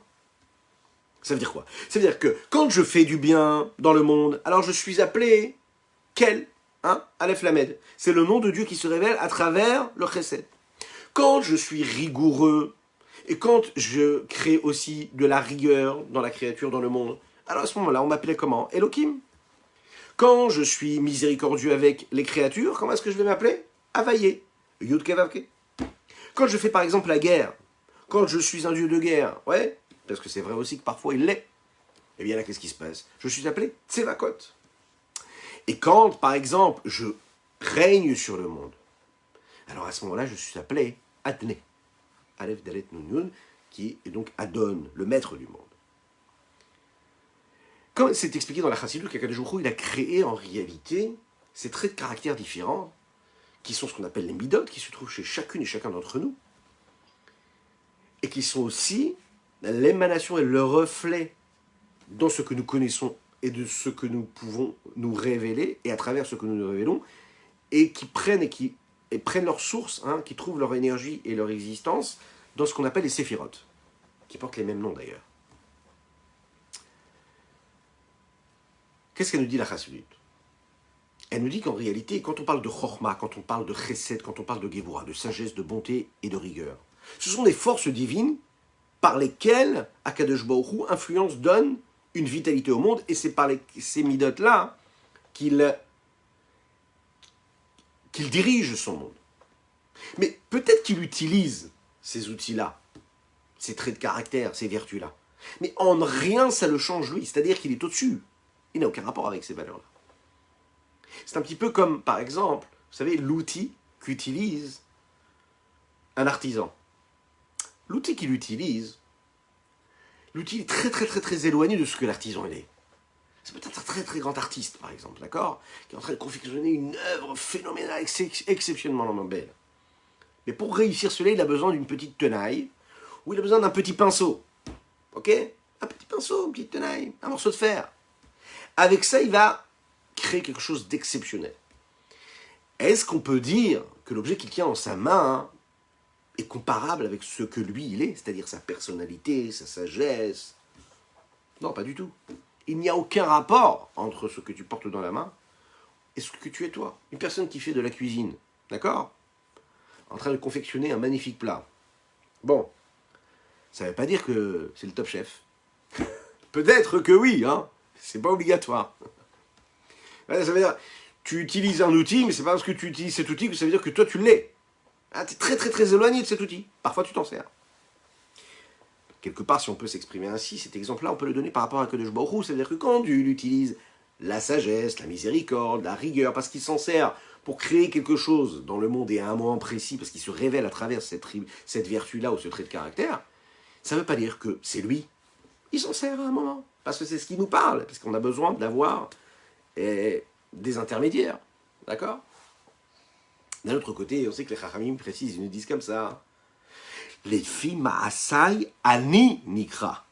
Ça veut dire quoi? Ça veut dire que quand je fais du bien dans le monde, alors je suis appelé Kel, hein, Aleph Lamed. C'est le nom de Dieu qui se révèle à travers le Chesed. Quand je suis rigoureux, et quand je crée aussi de la rigueur dans la créature, dans le monde, alors à ce moment-là, on m'appelait comment? Elohim. Quand je suis miséricordieux avec les créatures, comment est-ce que je vais m'appeler? Availlé. Yud Kevavke. Quand je fais par exemple la guerre, quand je suis un dieu de guerre, ouais, parce que c'est vrai aussi que parfois il l'est, eh bien là, qu'est-ce qui se passe? Je suis appelé Tsevakot. Et quand, par exemple, je règne sur le monde, alors à ce moment-là, je suis appelé Adné. Aleph Dalet Nun Nun, qui est donc Adon, le maître du monde. Comme c'est expliqué dans la Chassidut, qu'Akadosh Baruch Hu, il a créé en réalité ces traits de caractère différents, qui sont ce qu'on appelle les midot, qui se trouvent chez chacune et chacun d'entre nous, et qui sont aussi l'émanation et le reflet dans ce que nous connaissons et de ce que nous pouvons nous révéler, et à travers ce que nous nous révélons, et qui prennent prennent leur source, hein, qui trouvent leur énergie et leur existence dans ce qu'on appelle les séphirotes, qui portent les mêmes noms d'ailleurs. Qu'est-ce qu'elle nous dit la Chassidut? Elle nous dit qu'en réalité, quand on parle de Chorma, quand on parle de Chesed, quand on parle de Gevura, de sagesse, de bonté et de rigueur, ce sont des forces divines par lesquelles Akadosh Baruch Hu influence, donne une vitalité au monde, et c'est par ces midotes-là qu'il dirige son monde. Mais peut-être qu'il utilise ces outils-là, ces traits de caractère, ces vertus-là. Mais en rien ça le change lui, c'est-à-dire qu'il est au-dessus. Il n'a aucun rapport avec ces valeurs-là. C'est un petit peu comme, par exemple, vous savez, l'outil qu'utilise un artisan. L'outil qu'il utilise, l'outil est très éloigné de ce que l'artisan est. C'est peut-être un très grand artiste, par exemple, d'accord, qui est en train de confectionner une œuvre phénoménale, exceptionnellement belle. Mais pour réussir cela, il a besoin d'une petite tenaille, ou il a besoin d'un petit pinceau. Ok? Un petit pinceau, une petite tenaille, un morceau de fer. Avec ça, il va créer quelque chose d'exceptionnel. Est-ce qu'on peut dire que l'objet qu'il tient dans sa main est comparable avec ce que lui, il est, c'est-à-dire sa personnalité, sa sagesse? Non, pas du tout. Il n'y a aucun rapport entre ce que tu portes dans la main et ce que tu es toi. Une personne qui fait de la cuisine, d'accord? En train de confectionner un magnifique plat. Bon, ça ne veut pas dire que c'est le top chef. Peut-être que oui, hein. C'est pas obligatoire. Ça veut dire, tu utilises un outil, mais c'est pas parce que tu utilises cet outil que ça veut dire que toi tu l'es. Ah, tu es très éloigné de cet outil. Parfois tu t'en sers. Quelque part, si on peut s'exprimer ainsi, cet exemple-là, on peut le donner par rapport à Kadosh Baruch Hu, c'est-à-dire que quand Dieu utilise la sagesse, la miséricorde, la rigueur, parce qu'il s'en sert pour créer quelque chose dans le monde et à un moment précis, parce qu'il se révèle à travers cette vertu-là ou ce trait de caractère, ça ne veut pas dire que c'est lui. Il s'en sert à un moment, parce que c'est ce qui nous parle, parce qu'on a besoin d'avoir des intermédiaires. D'accord? D'un autre côté, on sait que les Chachamim précisent, ils nous disent comme ça. Les filles ma'asai ani nikra.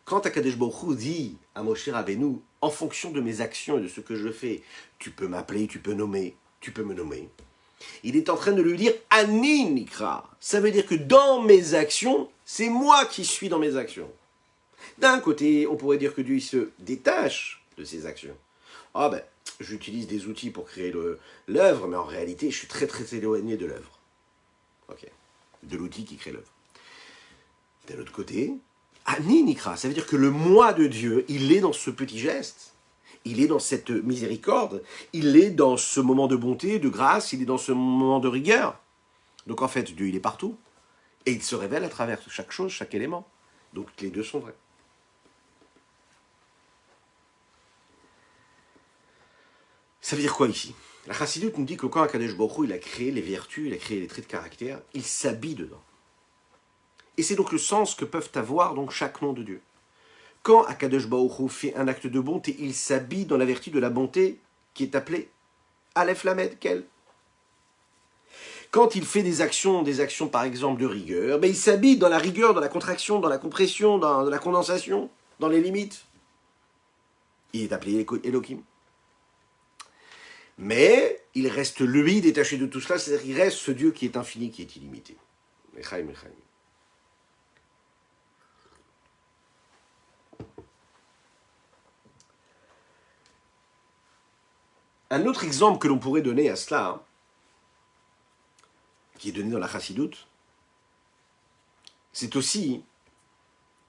Quand Akadosh Baruch Hu dit à Moshe Rabbeinu, en fonction de mes actions et de ce que je fais, tu peux m'appeler, tu peux me nommer. Il est en train de lui dire Ani Nikra. Ça veut dire que dans mes actions, c'est moi qui suis dans mes actions. D'un côté, on pourrait dire que Dieu il se détache de ses actions. Ah ben, j'utilise des outils pour créer l'œuvre, mais en réalité, je suis très très éloigné de l'œuvre. Ok, de l'outil qui crée l'œuvre. D'un autre côté, Ani Nikra, ça veut dire que le moi de Dieu, il est dans ce petit geste. Il est dans cette miséricorde, il est dans ce moment de bonté, de grâce, il est dans ce moment de rigueur. Donc en fait, Dieu, il est partout. Et il se révèle à travers chaque chose, chaque élément. Donc les deux sont vrais. Ça veut dire quoi ici? La Chassidoute nous dit que quand Akadosh Baruch Hu, il a créé les vertus, il a créé les traits de caractère, il s'habille dedans. Et c'est donc le sens que peuvent avoir donc chaque nom de Dieu. Quand Akadosh Baruch Hu fait un acte de bonté, il s'habille dans la vertu de la bonté qui est appelée Aleph Lamed Kel. Quand il fait des actions par exemple de rigueur, ben il s'habille dans la rigueur, dans la contraction, dans la compression, dans la condensation, dans les limites. Il est appelé Elohim. Mais il reste lui détaché de tout cela, c'est-à-dire qu'il reste ce Dieu qui est infini, qui est illimité. Echaim, Echaim. Un autre exemple que l'on pourrait donner à cela, qui est donné dans la Chassidoute, c'est aussi,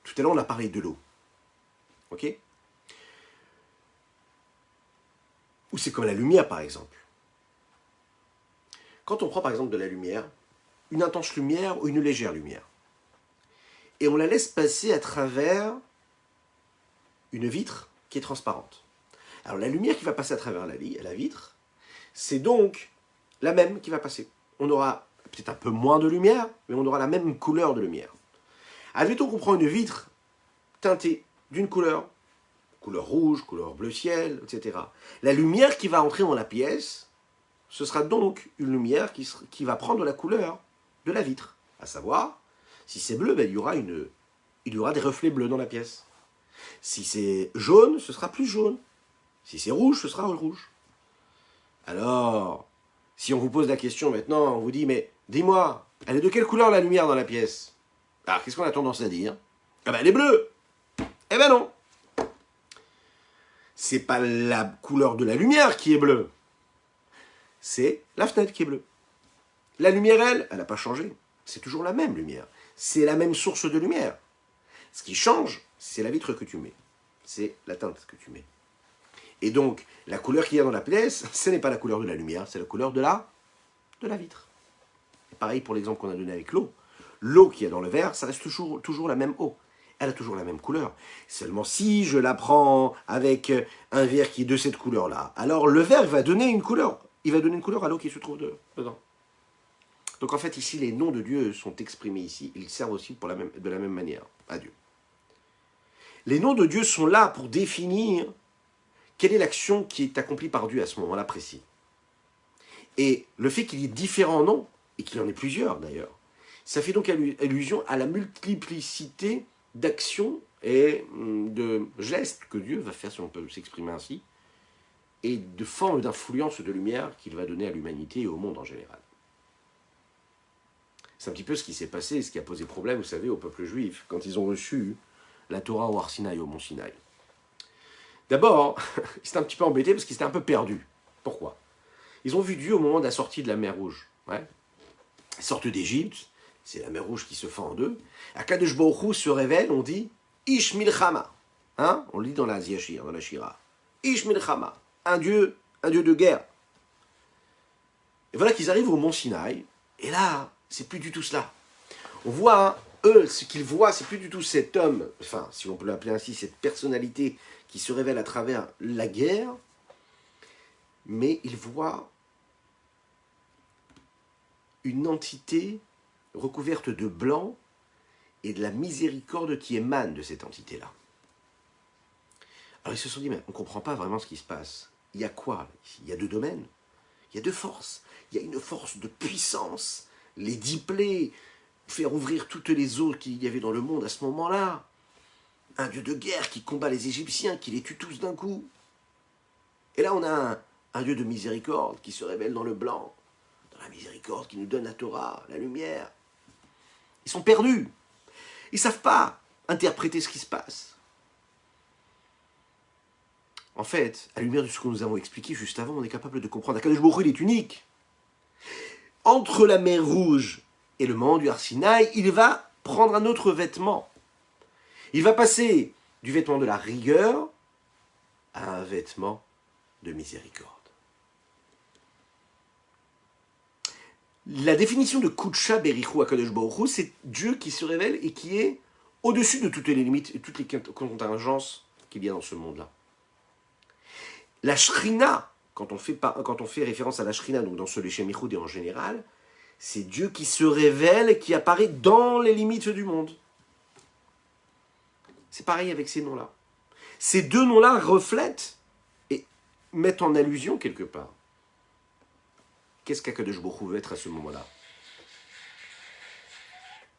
tout à l'heure on a parlé de l'eau, ok? Ou c'est comme la lumière par exemple. Quand on prend par exemple de la lumière, une intense lumière ou une légère lumière, et on la laisse passer à travers une vitre qui est transparente. Alors la lumière qui va passer à travers la vitre, c'est donc la même qui va passer. On aura peut-être un peu moins de lumière, mais on aura la même couleur de lumière. Admettons qu'on prend une vitre teintée d'une couleur rouge, couleur bleu ciel, etc. La lumière qui va entrer dans la pièce, ce sera donc une lumière qui va prendre la couleur de la vitre. À savoir, si c'est bleu, ben, il y aura des reflets bleus dans la pièce. Si c'est jaune, ce sera plus jaune. Si c'est rouge, ce sera rouge. Alors, si on vous pose la question maintenant, on vous dit, mais dis-moi, elle est de quelle couleur la lumière dans la pièce? Alors, qu'est-ce qu'on a tendance à dire? Ah ben, elle est bleue. Eh ben non. C'est pas la couleur de la lumière qui est bleue. C'est la fenêtre qui est bleue. La lumière, elle n'a pas changé. C'est toujours la même lumière. C'est la même source de lumière. Ce qui change, c'est la vitre que tu mets. C'est la teinte que tu mets. Et donc, la couleur qu'il y a dans la pièce, ce n'est pas la couleur de la lumière, c'est la couleur de la vitre. Et pareil pour l'exemple qu'on a donné avec l'eau. L'eau qu'il y a dans le verre, ça reste toujours la même eau. Elle a toujours la même couleur. Seulement si je la prends avec un verre qui est de cette couleur-là, alors le verre va donner une couleur. Il va donner une couleur à l'eau qui se trouve dedans. Donc en fait, ici, les noms de Dieu sont exprimés ici. Ils servent aussi de la même manière à Dieu. Les noms de Dieu sont là pour définir quelle est l'action qui est accomplie par Dieu à ce moment-là précis. Et le fait qu'il y ait différents noms, et qu'il y en ait plusieurs d'ailleurs, ça fait donc allusion à la multiplicité d'actions et de gestes que Dieu va faire, si on peut s'exprimer ainsi, et de formes d'influence de lumière qu'il va donner à l'humanité et au monde en général. C'est un petit peu ce qui s'est passé, ce qui a posé problème, vous savez, au peuple juif, quand ils ont reçu la Torah au Har Sinaï, au mont Sinaï. D'abord, ils étaient un petit peu embêtés parce qu'ils étaient un peu perdus. Pourquoi? Ils ont vu Dieu au moment de la sortie de la mer Rouge. Ouais. Ils sortent d'Égypte, c'est la mer Rouge qui se fend en deux. Akadosh Baruch Hu se révèle, on dit Ish Milchama. Hein? On le dit dans la Shira, dans la Shira. Ish Milchama, un dieu de guerre. Et voilà qu'ils arrivent au mont Sinaï, et là, c'est plus du tout cela. On voit, hein, eux, ce qu'ils voient, c'est plus du tout cet homme, enfin, si on peut l'appeler ainsi, cette personnalité qui se révèle à travers la guerre, mais ils voient une entité recouverte de blanc et de la miséricorde qui émane de cette entité-là. Alors ils se sont dit, mais on ne comprend pas vraiment ce qui se passe. Il y a quoi ici? Il y a deux domaines, il y a deux forces. Il y a une force de puissance, les 10 plaies, faire ouvrir toutes les eaux qu'il y avait dans le monde à ce moment-là. un Dieu de guerre qui combat les Égyptiens, qui les tue tous d'un coup. Et là, on a un Dieu de miséricorde qui se révèle dans le blanc, dans la miséricorde qui nous donne la Torah, la lumière. Ils sont perdus. Ils ne savent pas interpréter ce qui se passe. En fait, à la lumière de ce que nous avons expliqué juste avant, on est capable de comprendre qu'Akadosh Baruch Hu, il est unique. Entre la mer Rouge et le mont du Har Sinaï, il va prendre un autre vêtement. Il va passer du vêtement de la rigueur à un vêtement de miséricorde. La définition de Kudsha Berichu Akadosh Baruch Hu, c'est Dieu qui se révèle et qui est au-dessus de toutes les limites et toutes les contingences qu'il y a dans ce monde-là. La Shrina, quand on fait référence à la Shrina, donc dans ce Leshem Yichud et en général, c'est Dieu qui se révèle et qui apparaît dans les limites du monde. C'est pareil avec ces noms-là. Ces deux noms-là reflètent et mettent en allusion quelque part. Qu'est-ce qu'Akadosh Baruch Hu veut être à ce moment-là?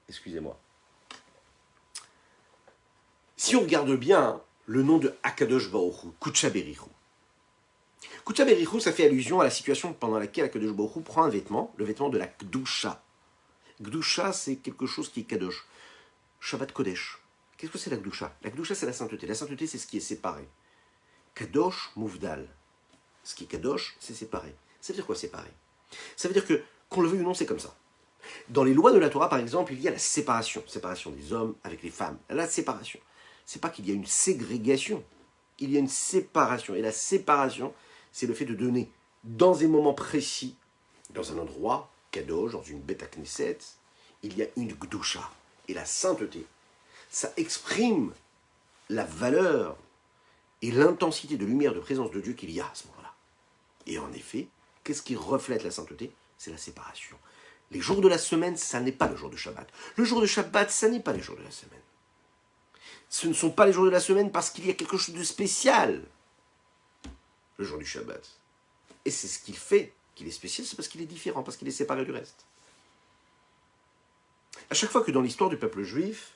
Excusez-moi. Si on regarde bien le nom de Akadosh Baruch Hu, Kudsha Berichu. Kudsha Berichu, ça fait allusion à la situation pendant laquelle Akadosh Baruch Hu prend un vêtement, le vêtement de la Kdusha. Kdusha, c'est quelque chose qui est Kadosh. Shabbat Kodesh. Qu'est-ce que c'est la Kdusha? La Kdusha, c'est la sainteté. La sainteté, c'est ce qui est séparé. Kadosh, Mouvdal. Ce qui est Kadosh, c'est séparé. Ça veut dire quoi séparé? Ça veut dire que, qu'on le veuille ou non, c'est comme ça. Dans les lois de la Torah, par exemple, il y a la séparation. Séparation des hommes avec les femmes. La séparation. C'est pas qu'il y a une ségrégation. Il y a une séparation. Et la séparation, c'est le fait de donner, dans un moment précis, dans un endroit, Kadosh, dans une Beth Knesset, il y a une Gdusha. Et la sainteté, ça exprime la valeur et l'intensité de lumière, de présence de Dieu qu'il y a à ce moment-là. Et en effet, qu'est-ce qui reflète la sainteté? C'est la séparation. Les jours de la semaine, ça n'est pas le jour de Shabbat. Le jour de Shabbat, ça n'est pas les jours de la semaine. Ce ne sont pas les jours de la semaine parce qu'il y a quelque chose de spécial le jour du Shabbat. Et c'est ce qu'il fait qu'il est spécial, c'est parce qu'il est différent, parce qu'il est séparé du reste. À chaque fois que dans l'histoire du peuple juif,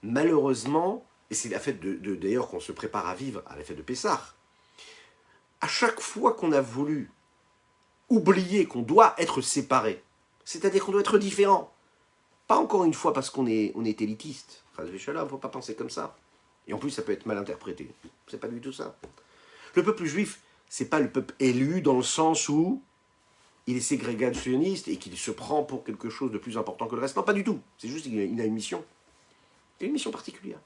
malheureusement, et c'est la fête d'ailleurs qu'on se prépare à vivre à la fête de Pessah, à chaque fois qu'on a voulu oublier qu'on doit être séparé, c'est-à-dire qu'on doit être différent, pas encore une fois parce qu'on est élitiste, il ne faut pas penser comme ça. Et en plus, ça peut être mal interprété. C'est pas du tout ça. Le peuple juif, c'est pas le peuple élu dans le sens où il est ségrégationniste et qu'il se prend pour quelque chose de plus important que le reste. Non, pas du tout. C'est juste qu'il a une mission. Il a une mission particulière.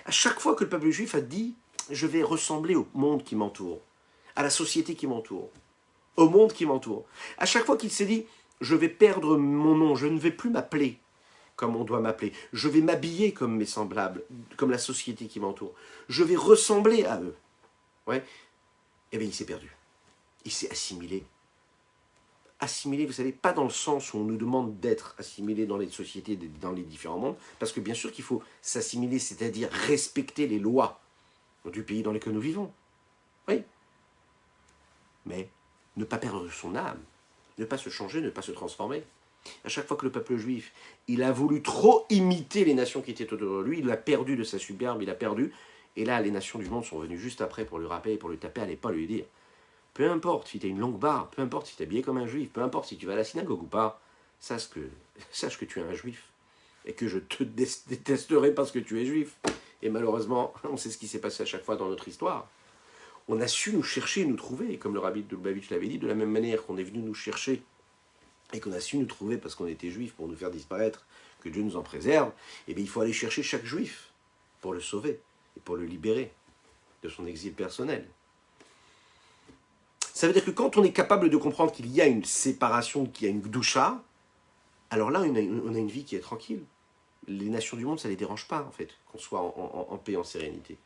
À chaque fois que le peuple juif a dit « je vais ressembler au monde qui m'entoure, à la société qui m'entoure, au monde qui m'entoure », à chaque fois qu'il s'est dit « je vais perdre mon nom, je ne vais plus m'appeler comme on doit m'appeler, je vais m'habiller comme mes semblables, comme la société qui m'entoure, je vais ressembler à eux », ouais, eh bien il s'est perdu. Il s'est assimilé. Assimilé, vous savez, pas dans le sens où on nous demande d'être assimilé dans les sociétés, dans les différents mondes, parce que bien sûr qu'il faut s'assimiler, c'est-à-dire respecter les lois du pays dans lequel nous vivons. Oui. Mais ne pas perdre son âme, ne pas se changer, ne pas se transformer. À chaque fois que le peuple juif, il a voulu trop imiter les nations qui étaient autour de lui, il a perdu de sa superbe, il a perdu. Et là, les nations du monde sont venues juste après pour lui rappeler, pour lui taper à l'épaule et lui dire « Peu importe si tu as une longue barbe, peu importe si tu es habillé comme un juif, peu importe si tu vas à la synagogue ou pas, sache que tu es un juif et que je te détesterai parce que tu es juif. » Et malheureusement, on sait ce qui s'est passé à chaque fois dans notre histoire. On a su nous chercher et nous trouver, comme le rabbi de Lubavitch l'avait dit, de la même manière qu'on est venu nous chercher et qu'on a su nous trouver parce qu'on était juifs pour nous faire disparaître, que Dieu nous en préserve, eh bien il faut aller chercher chaque juif pour le sauver et pour le libérer de son exil personnel. Ça veut dire que quand on est capable de comprendre qu'il y a une séparation, qu'il y a une gdusha, alors là on a une vie qui est tranquille. Les nations du monde, ça ne les dérange pas en fait, qu'on soit en paix, en sérénité.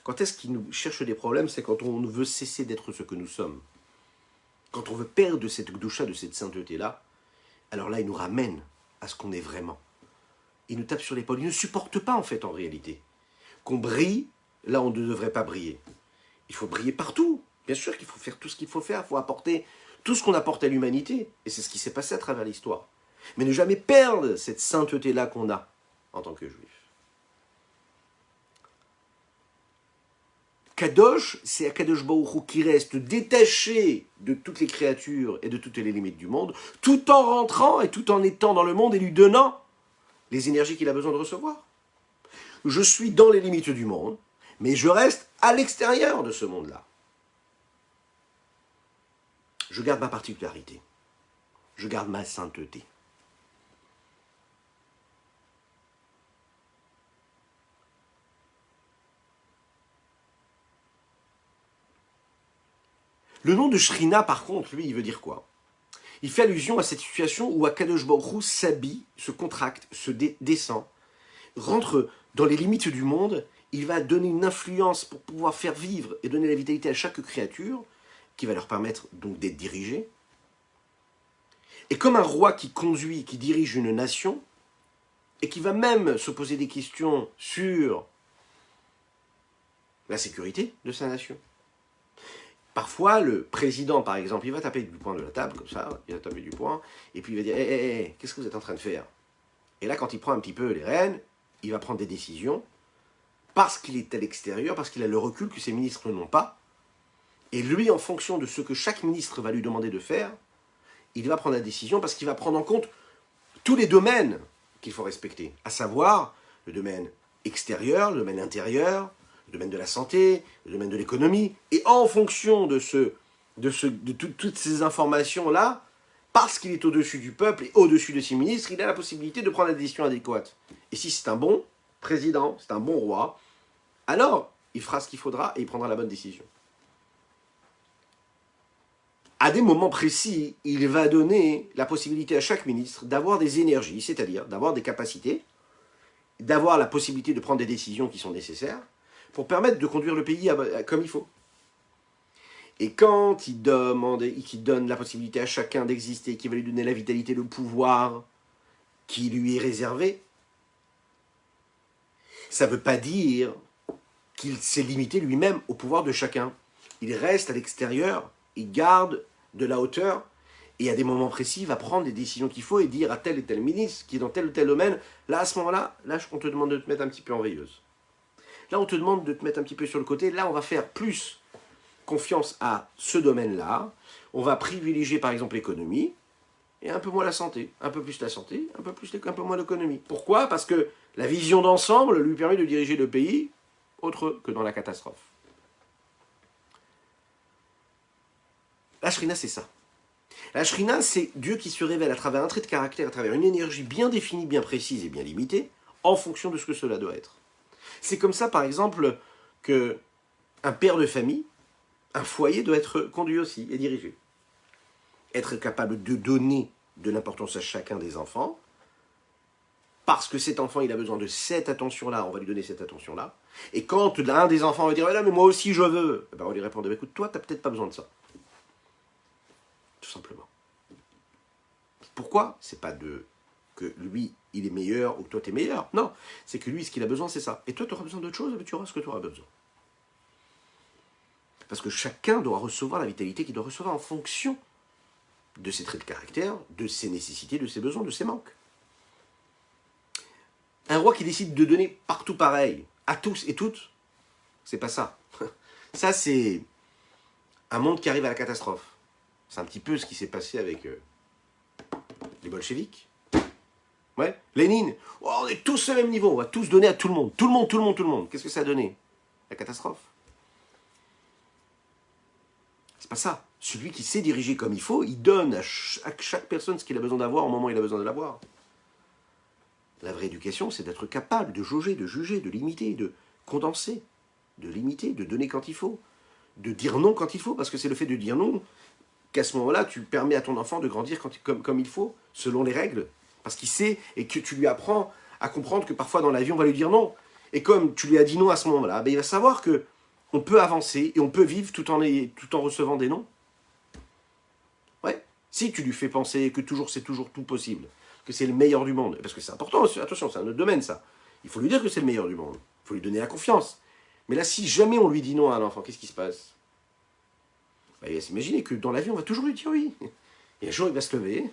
Quand est-ce qu'ils nous cherchent des problèmes? C'est quand on veut cesser d'être ce que nous sommes. Quand on veut perdre de cette gdusha, de cette sainteté-là, alors là, ils nous ramènent à ce qu'on est vraiment. Ils nous tapent sur l'épaule. Ils ne supportent pas, en fait, en réalité. Qu'on brille, là, on ne devrait pas briller. Il faut briller partout. Bien sûr qu'il faut faire tout ce qu'il faut faire. Il faut apporter tout ce qu'on apporte à l'humanité. Et c'est ce qui s'est passé à travers l'histoire. Mais ne jamais perdre cette sainteté-là qu'on a en tant que juif. Kadosh, c'est Akadosh Baruch Hu qui reste détaché de toutes les créatures et de toutes les limites du monde, tout en rentrant et tout en étant dans le monde et lui donnant les énergies qu'il a besoin de recevoir. Je suis dans les limites du monde, mais je reste à l'extérieur de ce monde-là. Je garde ma particularité. Je garde ma sainteté. Le nom de Shrina, par contre, lui, il veut dire quoi? Il fait allusion à cette situation où Akadosh Baruch Hu s'habille, se contracte, se descend, rentre dans les limites du monde. Il va donner une influence pour pouvoir faire vivre et donner la vitalité à chaque créature, qui va leur permettre donc d'être dirigés. Et comme un roi qui conduit, qui dirige une nation, et qui va même se poser des questions sur la sécurité de sa nation. Parfois, le président, par exemple, il va taper du poing de la table, comme ça, il va taper du poing, et puis il va dire hey, qu'est-ce que vous êtes en train de faire? Et là, quand il prend un petit peu les rênes, il va prendre des décisions, parce qu'il est à l'extérieur, parce qu'il a le recul que ses ministres n'ont pas, et lui, en fonction de ce que chaque ministre va lui demander de faire, il va prendre la décision, parce qu'il va prendre en compte tous les domaines qu'il faut respecter, à savoir le domaine extérieur, le domaine intérieur, le domaine de la santé, le domaine de l'économie, et en fonction de toutes ces informations-là, parce qu'il est au-dessus du peuple et au-dessus de ses ministres, il a la possibilité de prendre la décision adéquate. Et si c'est un bon président, c'est un bon roi, alors il fera ce qu'il faudra et il prendra la bonne décision. À des moments précis, il va donner la possibilité à chaque ministre d'avoir des énergies, c'est-à-dire d'avoir des capacités, d'avoir la possibilité de prendre des décisions qui sont nécessaires, pour permettre de conduire le pays comme il faut. Et quand il donne la possibilité à chacun d'exister, qu'il va lui donner la vitalité, le pouvoir qui lui est réservé, ça ne veut pas dire qu'il s'est limité lui-même au pouvoir de chacun. Il reste à l'extérieur, il garde de la hauteur, et à des moments précis, il va prendre les décisions qu'il faut et dire à tel et tel ministre qui est dans tel ou tel domaine, là, à ce moment-là, on te demande de te mettre un petit peu en veilleuse. Là, on te demande de te mettre un petit peu sur le côté. Là, on va faire plus confiance à ce domaine-là. On va privilégier, par exemple, l'économie et un peu moins la santé. Un peu plus la santé, un peu moins l'économie. Pourquoi? Parce que la vision d'ensemble lui permet de diriger le pays autre que dans la catastrophe. La Shrina, c'est ça. La Shrina, c'est Dieu qui se révèle à travers un trait de caractère, à travers une énergie bien définie, bien précise et bien limitée, en fonction de ce que cela doit être. C'est comme ça, par exemple, qu'un père de famille, un foyer doit être conduit aussi et dirigé. Être capable de donner de l'importance à chacun des enfants, parce que cet enfant, il a besoin de cette attention-là, on va lui donner cette attention-là. Et quand l'un des enfants va dire « mais moi aussi je veux », on lui répond « écoute, toi, tu n'as peut-être pas besoin de ça. » Tout simplement. Pourquoi? C'est pas que lui, il est meilleur ou que toi, tu es meilleur. Non, c'est que lui, ce qu'il a besoin, c'est ça. Et toi, tu auras besoin d'autre chose, et tu auras ce que tu auras besoin. Parce que chacun doit recevoir la vitalité qu'il doit recevoir en fonction de ses traits de caractère, de ses nécessités, de ses besoins, de ses manques. Un roi qui décide de donner partout pareil, à tous et toutes, c'est pas ça. Ça, c'est un monde qui arrive à la catastrophe. C'est un petit peu ce qui s'est passé avec les bolcheviks. Ouais, Lénine, oh, on est tous au même niveau, on va tous donner à tout le monde. Tout le monde, tout le monde, tout le monde. Qu'est-ce que ça a donné? La catastrophe. C'est pas ça. Celui qui sait diriger comme il faut, il donne à chaque personne ce qu'il a besoin d'avoir au moment où il a besoin de l'avoir. La vraie éducation, c'est d'être capable de jauger, de juger, de limiter, de condenser, de limiter, de donner quand il faut, de dire non quand il faut, parce que c'est le fait de dire non qu'à ce moment-là, tu permets à ton enfant de grandir comme il faut, selon les règles, parce qu'il sait et que tu lui apprends à comprendre que parfois dans la vie, on va lui dire non. Et comme tu lui as dit non à ce moment-là, ben il va savoir qu'on peut avancer et on peut vivre tout en recevant des noms. Ouais. Si tu lui fais penser que c'est toujours tout possible, que c'est le meilleur du monde, parce que c'est important, attention, c'est un autre domaine ça. Il faut lui dire que c'est le meilleur du monde. Il faut lui donner la confiance. Mais là, si jamais on lui dit non à un enfant, qu'est-ce qui se passe? Ben, il va s'imaginer que dans la vie, on va toujours lui dire oui. Et un jour, il va se lever,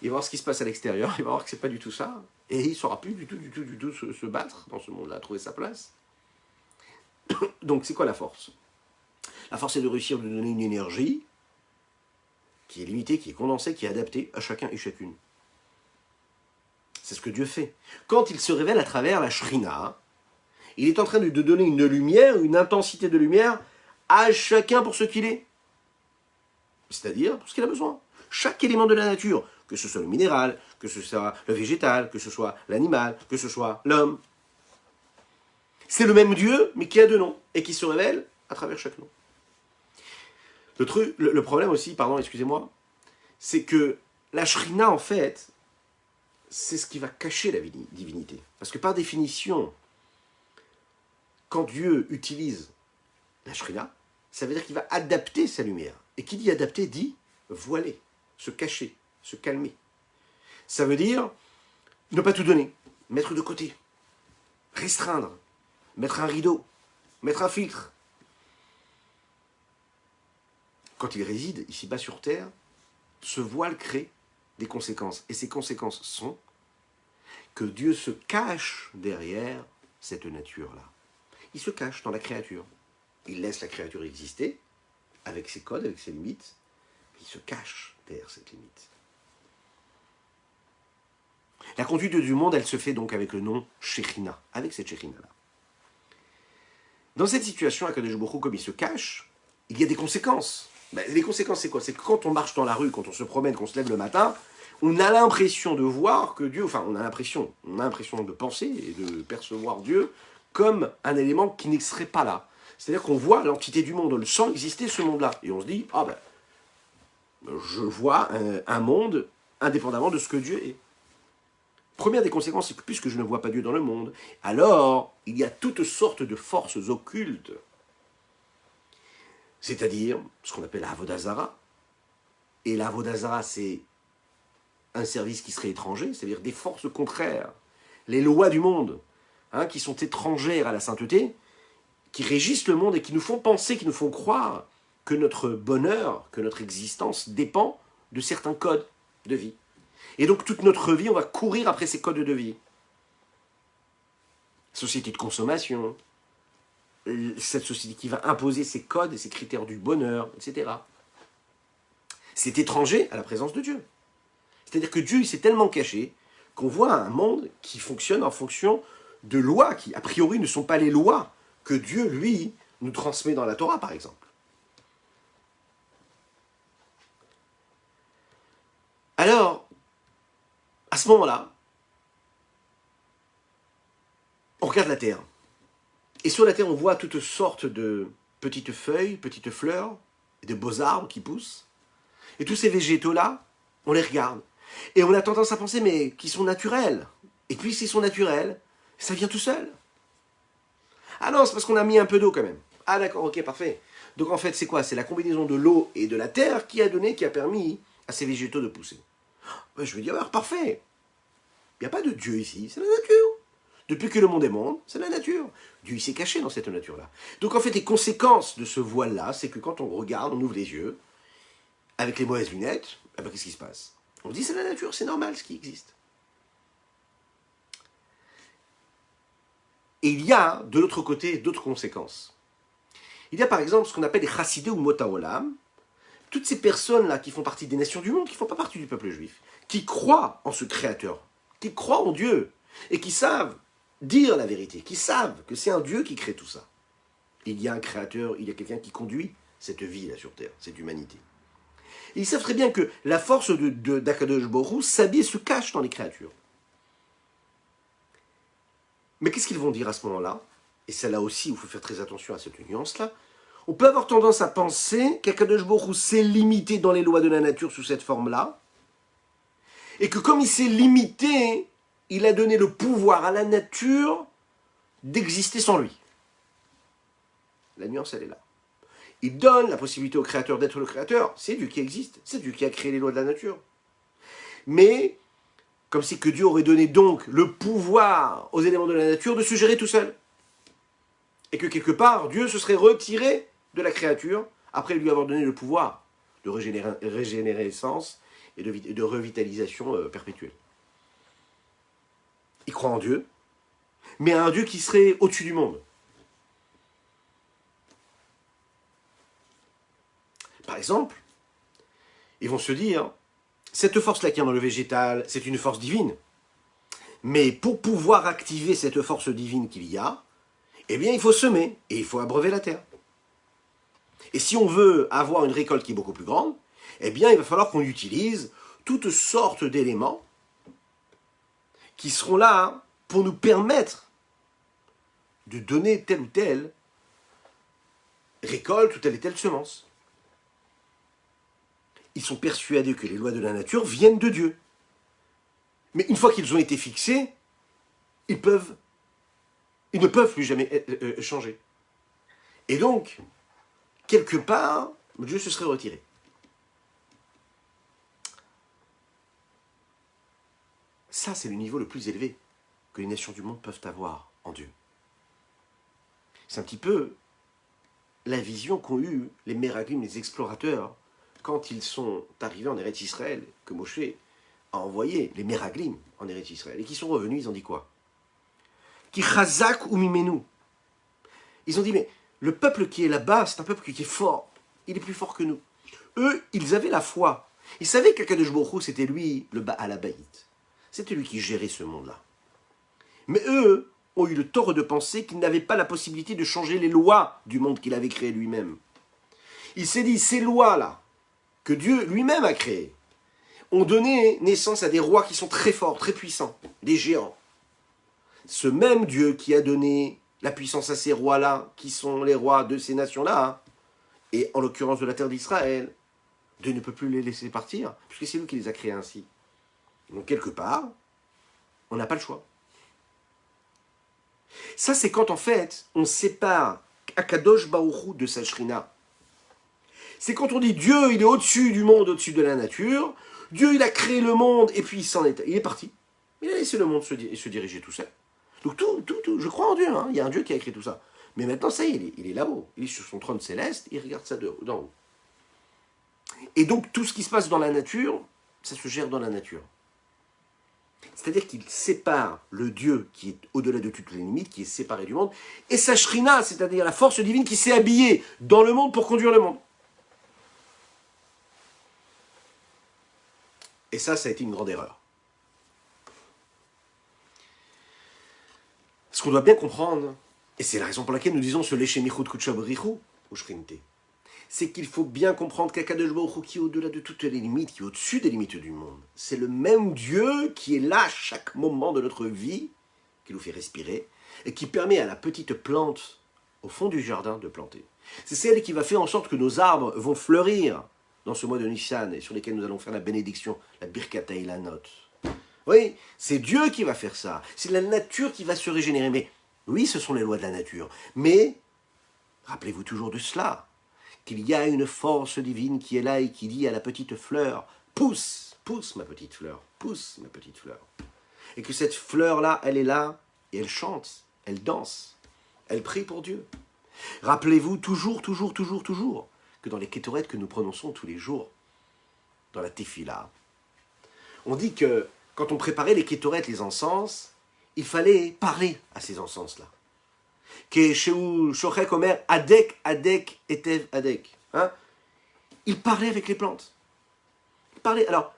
il va voir ce qui se passe à l'extérieur, il va voir que c'est pas du tout ça, et il ne saura plus du tout se battre dans ce monde-là, trouver sa place. Donc c'est quoi la force? La force c'est de réussir de donner une énergie qui est limitée, qui est condensée, qui est adaptée à chacun et chacune. C'est ce que Dieu fait. Quand il se révèle à travers la Shrina, il est en train de donner une lumière, une intensité de lumière à chacun pour ce qu'il est. C'est-à-dire pour ce qu'il a besoin. Chaque élément de la nature, que ce soit le minéral, que ce soit le végétal, que ce soit l'animal, que ce soit l'homme. C'est le même Dieu, mais qui a deux noms, et qui se révèle à travers chaque nom. Le problème aussi, pardon, excusez-moi, c'est que la Shrina, en fait, c'est ce qui va cacher la divinité. Parce que par définition, quand Dieu utilise la Shrina, ça veut dire qu'il va adapter sa lumière. Et qui dit adapter dit voiler, se cacher, se calmer. Ça veut dire ne pas tout donner, mettre de côté, restreindre, mettre un rideau, mettre un filtre. Quand il réside ici-bas sur Terre, ce voile crée des conséquences. Et ces conséquences sont que Dieu se cache derrière cette nature-là. Il se cache dans la créature. Il laisse la créature exister, avec ses codes, avec ses limites. Il se cache derrière cette limite. La conduite du monde, elle se fait donc avec le nom Shekhinah, avec cette Shekhinah-là. Dans cette situation, Akadosh Baruch Hu, comme il se cache, il y a des conséquences. Les conséquences, c'est quoi? C'est que quand on marche dans la rue, quand on se promène, qu'on se lève le matin, on a l'impression de voir que Dieu, enfin, on a l'impression de penser et de percevoir Dieu comme un élément qui ne serait pas là. C'est-à-dire qu'on voit l'entité du monde, on le sent exister, ce monde-là. Et on se dit, ah ben, je vois un monde indépendamment de ce que Dieu est. Première des conséquences, c'est que puisque je ne vois pas Dieu dans le monde, alors il y a toutes sortes de forces occultes. C'est-à-dire ce qu'on appelle la Avodazara. Et la Avodazara, c'est un service qui serait étranger, c'est-à-dire des forces contraires. Les lois du monde, qui sont étrangères à la sainteté, qui régissent le monde et qui nous font penser, qui nous font croire que notre bonheur, que notre existence dépend de certains codes de vie. Et donc toute notre vie, on va courir après ces codes de vie. Société de consommation, cette société qui va imposer ses codes et ses critères du bonheur, etc. C'est étranger à la présence de Dieu. C'est-à-dire que Dieu, il s'est tellement caché qu'on voit un monde qui fonctionne en fonction de lois qui, a priori, ne sont pas les lois que Dieu, lui, nous transmet dans la Torah, par exemple. Alors, à ce moment-là, on regarde la terre. Et sur la terre, on voit toutes sortes de petites feuilles, petites fleurs, et de beaux arbres qui poussent. Et tous ces végétaux-là, on les regarde. Et on a tendance à penser, mais qu'ils sont naturels. Et puis, s'ils sont naturels, ça vient tout seul. Ah non, c'est parce qu'on a mis un peu d'eau quand même. Ah d'accord, ok, parfait. Donc en fait, c'est quoi? C'est la combinaison de l'eau et de la terre qui a permis à ces végétaux de pousser. Ben, je veux dire, alors parfait. Il n'y a pas de Dieu ici, c'est la nature. Depuis que le monde est monde, c'est la nature. Dieu il s'est caché dans cette nature-là. Donc en fait, les conséquences de ce voile-là, c'est que quand on regarde, on ouvre les yeux, avec les mauvaises lunettes, eh ben, qu'est-ce qui se passe? On se dit c'est la nature, c'est normal ce qui existe. Et il y a, de l'autre côté, d'autres conséquences. Il y a par exemple ce qu'on appelle les chassidés ou motaolam, toutes ces personnes-là qui font partie des nations du monde, qui ne font pas partie du peuple juif, qui croient en ce créateur, qui croient en Dieu, et qui savent dire la vérité, qui savent que c'est un Dieu qui crée tout ça. Il y a un créateur, il y a quelqu'un qui conduit cette vie-là sur Terre, cette humanité. Et ils savent très bien que la force d'Akadosh Baruch Hu s'habille et se cache dans les créatures. Mais qu'est-ce qu'ils vont dire à ce moment-là? Et c'est là aussi où il faut faire très attention à cette nuance-là. On peut avoir tendance à penser qu'Akadosh Baruch Hu s'est limité dans les lois de la nature sous cette forme-là, et que comme il s'est limité, il a donné le pouvoir à la nature d'exister sans lui. La nuance, elle est là. Il donne la possibilité au créateur d'être le créateur. C'est Dieu qui existe. C'est Dieu qui a créé les lois de la nature. Mais, comme si que Dieu aurait donné donc le pouvoir aux éléments de la nature de se gérer tout seul. Et que quelque part, Dieu se serait retiré de la créature après lui avoir donné le pouvoir de régénérescence et de revitalisation perpétuelle. Il croit en Dieu, mais un Dieu qui serait au-dessus du monde. Par exemple, ils vont se dire, cette force-là qui est dans le végétal, c'est une force divine. Mais pour pouvoir activer cette force divine qu'il y a, eh bien il faut semer et il faut abreuver la terre. Et si on veut avoir une récolte qui est beaucoup plus grande, eh bien il va falloir qu'on utilise toutes sortes d'éléments qui seront là pour nous permettre de donner telle ou telle récolte ou telle et telle semence. Ils sont persuadés que les lois de la nature viennent de Dieu. Mais une fois qu'ils ont été fixés, ils ne peuvent plus jamais changer. Et donc, quelque part, Dieu se serait retiré. Ça, c'est le niveau le plus élevé que les nations du monde peuvent avoir en Dieu. C'est un petit peu la vision qu'ont eue les Méraglim, les explorateurs, quand ils sont arrivés en Eretz Israël, que Moshe a envoyé les Méraglim en Eretz Israël, et qui sont revenus, ils ont dit quoi? Ki chazak ou mimenu. Ils ont dit, mais le peuple qui est là-bas, c'est un peuple qui est fort, il est plus fort que nous. Eux, ils avaient la foi. Ils savaient qu'Akadosh Baruch Hu, c'était lui, le Baal Habayit. C'était lui qui gérait ce monde-là. Mais eux ont eu le tort de penser qu'ils n'avaient pas la possibilité de changer les lois du monde qu'il avait créé lui-même. Il s'est dit, ces lois-là, que Dieu lui-même a créées, ont donné naissance à des rois qui sont très forts, très puissants, des géants. Ce même Dieu qui a donné la puissance à ces rois-là, qui sont les rois de ces nations-là, et en l'occurrence de la terre d'Israël, Dieu ne peut plus les laisser partir, puisque c'est lui qui les a créés ainsi. Donc quelque part, on n'a pas le choix. Ça, c'est quand en fait, on sépare Akadosh Baruch Hu de sa Shrina. C'est quand on dit Dieu, il est au-dessus du monde, au-dessus de la nature. Dieu, il a créé le monde, et puis il est parti. Il a laissé le monde se diriger tout seul. Donc tout, je crois en Dieu, hein. Il y a un Dieu qui a écrit tout ça. Mais maintenant, ça y est, il est là-haut. Il est sur son trône céleste, il regarde ça d'en haut. Et donc, tout ce qui se passe dans la nature, ça se gère dans la nature. C'est-à-dire qu'il sépare le Dieu qui est au-delà de toutes les limites, qui est séparé du monde, et sa Shrina, c'est-à-dire la force divine qui s'est habillée dans le monde pour conduire le monde. Et ça a été une grande erreur. Ce qu'on doit bien comprendre, et c'est la raison pour laquelle nous disons ce léché michut kutchabrichu ou shrinte, c'est qu'il faut bien comprendre qu'Akadosh Baruch Hu qui est au-delà de toutes les limites, qui est au-dessus des limites du monde, c'est le même Dieu qui est là à chaque moment de notre vie, qui nous fait respirer, et qui permet à la petite plante au fond du jardin de planter. C'est celle qui va faire en sorte que nos arbres vont fleurir dans ce mois de Nissan, et sur lesquels nous allons faire la bénédiction, la Birkat Hailanot. Oui, c'est Dieu qui va faire ça. C'est la nature qui va se régénérer. Mais oui, ce sont les lois de la nature. Mais, rappelez-vous toujours de cela, qu'il y a une force divine qui est là et qui dit à la petite fleur, pousse, pousse ma petite fleur, pousse ma petite fleur. Et que cette fleur-là, elle est là, et elle chante, elle danse, elle prie pour Dieu. Rappelez-vous toujours, que dans les kétorettes que nous prononçons tous les jours, dans la tefila, on dit que quand on préparait les kétorettes, les encens, il fallait parler à ces encens-là. Que Sheu Shochek Omer Adek, Adek, Etev, Adek. Il parlait avec les plantes. Il parlait. Alors,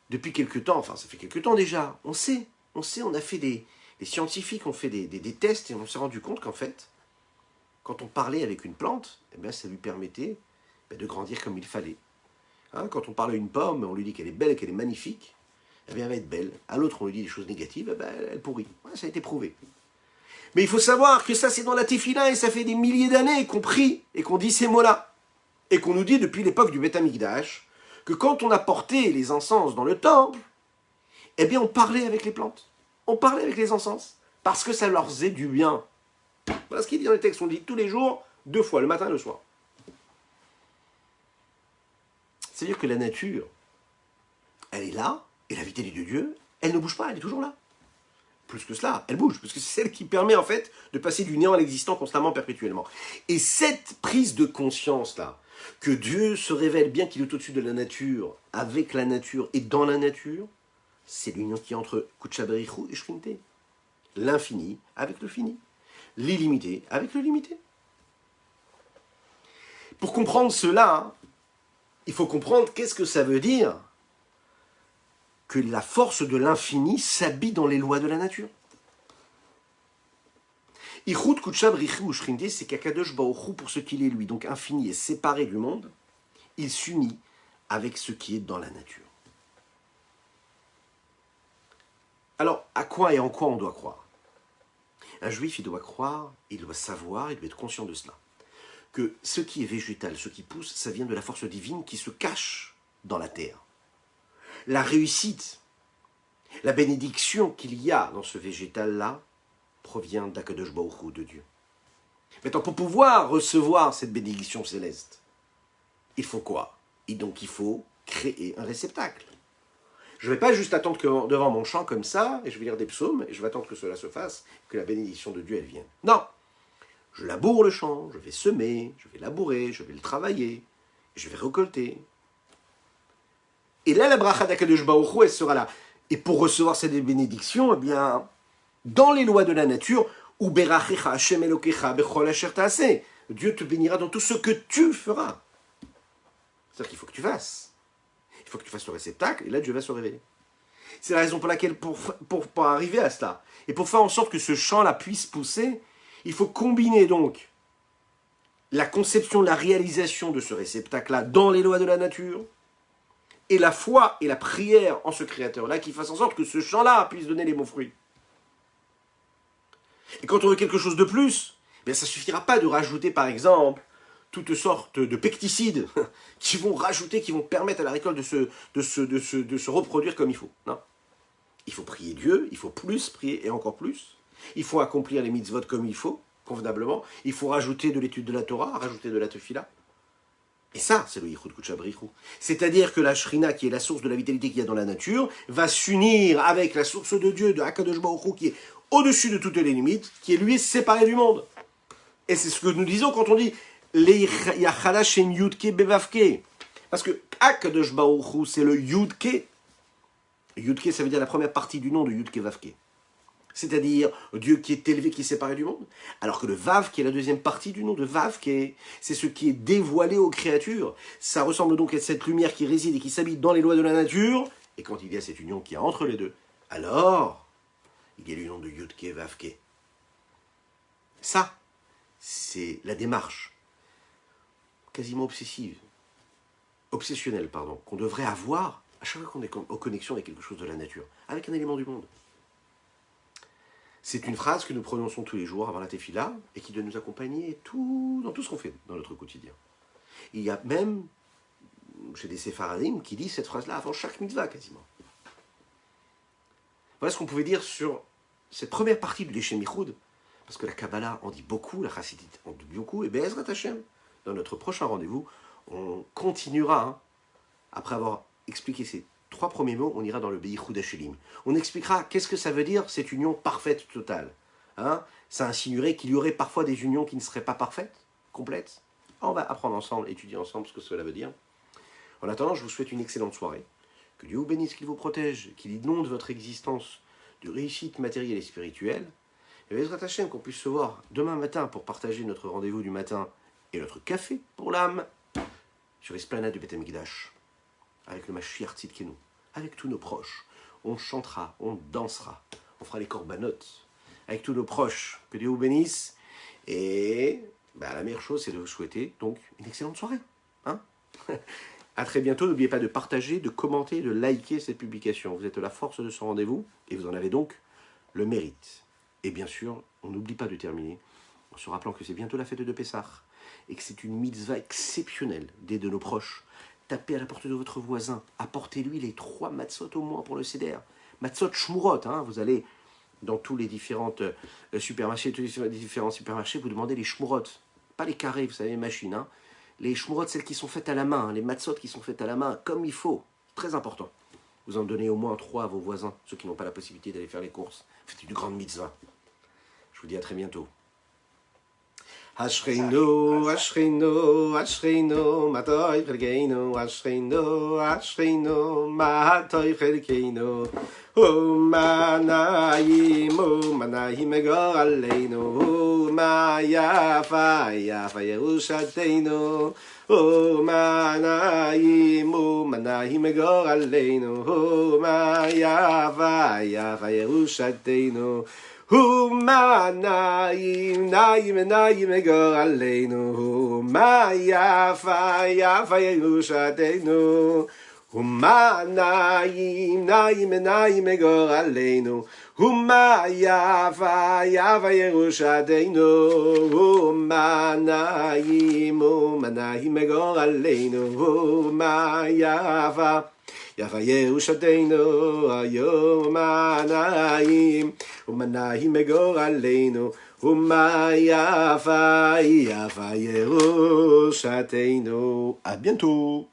depuis quelque temps, enfin ça fait quelque temps déjà, on sait, on a fait les scientifiques ont fait des tests et on s'est rendu compte qu'en fait, quand on parlait avec une plante, eh bien, ça lui permettait de grandir comme il fallait. Quand on parle à une pomme, on lui dit qu'elle est belle et qu'elle est magnifique, eh bien, elle va être belle. À l'autre, on lui dit des choses négatives, eh bien, elle pourrit. Ça a été prouvé. Mais il faut savoir que ça, c'est dans la Tefila, et ça fait des milliers d'années qu'on prie et qu'on dit ces mots-là. Et qu'on nous dit depuis l'époque du Beth Amikdash, que quand on a porté les encens dans le temple, eh bien, on parlait avec les plantes. On parlait avec les encens. Parce que ça leur faisait du bien. Voilà ce qu'il dit dans le texte. On dit tous les jours, 2 fois, le matin et le soir. C'est-à-dire que la nature, elle est là, et la vitalité de Dieu, elle ne bouge pas, elle est toujours là. Plus que cela, elle bouge, parce que c'est celle qui permet en fait de passer du néant à l'existant constamment, perpétuellement. Et cette prise de conscience-là, que Dieu se révèle bien qu'il est au-dessus de la nature, avec la nature et dans la nature, c'est l'union qui est entre Kutchabrichu et Shrinte. L'infini avec le fini. L'illimité avec le limité. Pour comprendre cela, il faut comprendre qu'est-ce que ça veut dire que la force de l'infini s'habille dans les lois de la nature. Ichut Kutshab Richi Ushrindi, c'est qu'Akadosh Baruch Hu, pour ce qu'il est lui, donc infini et séparé du monde, il s'unit avec ce qui est dans la nature. Alors, à quoi et en quoi on doit croire? Un juif, il doit croire, il doit savoir, il doit être conscient de cela. Que ce qui est végétal, ce qui pousse, ça vient de la force divine qui se cache dans la terre. La réussite, la bénédiction qu'il y a dans ce végétal-là, provient d'Akadosh Baruch Hu, de Dieu. Maintenant, pour pouvoir recevoir cette bénédiction céleste, il faut quoi? Et donc, il faut créer un réceptacle. Je ne vais pas juste attendre que devant mon champ comme ça, et je vais lire des psaumes, et je vais attendre que cela se fasse, que la bénédiction de Dieu, elle vienne. Non! Je laboure le champ, je vais semer, je vais labourer, je vais le travailler, je vais récolter. Et là, la bracha d'Akadosh Baruch Hu, elle sera là. Et pour recevoir cette bénédiction, eh bien, dans les lois de la nature, ou berachecha Hashem Elokecha bechol asher ta'aseh, Dieu te bénira dans tout ce que tu feras. C'est-à-dire qu'il faut que tu fasses. Il faut que tu fasses le réceptacle, et là Dieu va se révéler. C'est la raison pour laquelle, pour arriver à cela, et pour faire en sorte que ce champ-là puisse pousser, il faut combiner donc la conception, la réalisation de ce réceptacle-là dans les lois de la nature, et la foi et la prière en ce Créateur-là qui fasse en sorte que ce champ-là puisse donner les bons fruits. Et quand on veut quelque chose de plus, bien ça ne suffira pas de rajouter par exemple toutes sortes de pesticides qui vont rajouter, qui vont permettre à la récolte de se reproduire comme il faut. Non. Il faut prier Dieu, il faut plus prier et encore plus. Il faut accomplir les mitzvot comme il faut, convenablement. Il faut rajouter de l'étude de la Torah, rajouter de la tefila. Et ça, c'est le Yichud Kutshab Richu. C'est-à-dire que la Shrina, qui est la source de la vitalité qu'il y a dans la nature, va s'unir avec la source de Dieu, de Hakadosh Baruch Hu, qui est au-dessus de toutes les limites, qui est lui séparé du monde. Et c'est ce que nous disons quand on dit les Yachada Shem Yudke Bevavke. Parce que Hakadosh Baruch Hu, c'est le Yudke. Yudke, ça veut dire la première partie du nom de Yudke Vavke. C'est-à-dire Dieu qui est élevé, qui est séparé du monde. Alors que le Vav, qui est la deuxième partie du nom de Vav, c'est ce qui est dévoilé aux créatures. Ça ressemble donc à cette lumière qui réside et qui s'habite dans les lois de la nature. Et quand il y a cette union qui est entre les deux, alors il y a l'union de Yudke Vavke. Ça, c'est la démarche quasiment obsessionnelle, qu'on devrait avoir à chaque fois qu'on est en connexion avec quelque chose de la nature, avec un élément du monde. C'est une phrase que nous prononçons tous les jours avant la tefila et qui doit nous accompagner dans tout ce qu'on fait dans notre quotidien. Il y a même, chez des séfaradim, qui disent cette phrase-là avant chaque mitzvah quasiment. Voilà ce qu'on pouvait dire sur cette première partie du Léché Michoud, parce que la Kabbalah en dit beaucoup, la Chassidite en dit beaucoup, et Be'ezrat Hashem, dans notre prochain rendez-vous, on continuera, après avoir expliqué ces 3 premiers mots, on ira dans le Beichud Hashelim. On expliquera qu'est-ce que ça veut dire, cette union parfaite totale. Ça insinuerait qu'il y aurait parfois des unions qui ne seraient pas parfaites, complètes. On va apprendre ensemble, étudier ensemble ce que cela veut dire. En attendant, je vous souhaite une excellente soirée. Que Dieu vous bénisse, qu'il vous protège, qu'il inonde votre existence de réussite matérielle et spirituelle. Et Bezrat Hashem, qu'on puisse se voir demain matin pour partager notre rendez-vous du matin et notre café pour l'âme sur l'esplanade du Beth Amikdash. Avec le Mashiach Tzidkenu, avec tous nos proches. On chantera, on dansera, on fera les corbanotes avec tous nos proches. Que Dieu vous bénisse. Et la meilleure chose, c'est de vous souhaiter donc une excellente soirée. À très bientôt. N'oubliez pas de partager, de commenter, de liker cette publication. Vous êtes la force de ce rendez-vous et vous en avez donc le mérite. Et bien sûr, on n'oublie pas de terminer en se rappelant que c'est bientôt la fête de Pessah et que c'est une mitzvah exceptionnelle d'aider nos proches. Tapez à la porte de votre voisin, apportez-lui les 3 matzot au moins pour le seder. Matzot shmurot, vous allez dans tous les différents supermarchés, vous demandez les shmurot. Pas les carrés, vous savez, les machines. Les shmurot, celles qui sont faites à la main, les matzot qui sont faites à la main, comme il faut. Très important. Vous en donnez au moins 3 à vos voisins, ceux qui n'ont pas la possibilité d'aller faire les courses. Faites une grande mitzvah. Je vous dis à très bientôt. Ashreinu, Ashreinu, Ashreinu, Matoi Chelkeinu, Ashreinu, Ashreinu, Matoi Chelkeinu. Umanayim, Umanayim Megor Aleinu, Umayafa, Yafa Yerushateinu. Umanayim, Umanayim Megor Aleinu, Umayafa, Yafa Yerushateinu. Umanayim, Nayim, Nayim Megor Aleinu, Umayafa, Yafa Yerushateinu. Umanayim, Nayim, Nayim Megor Aleinu, Umayafa, Yafa Yerushateinu. Umanayim, Umanayim Megor Aleinu, Umayafa, Yafa Yerushateinu. Umanayim, Umanayim Megor Aleinu, Umayafa, Yafa Yerushateinu. À bientôt.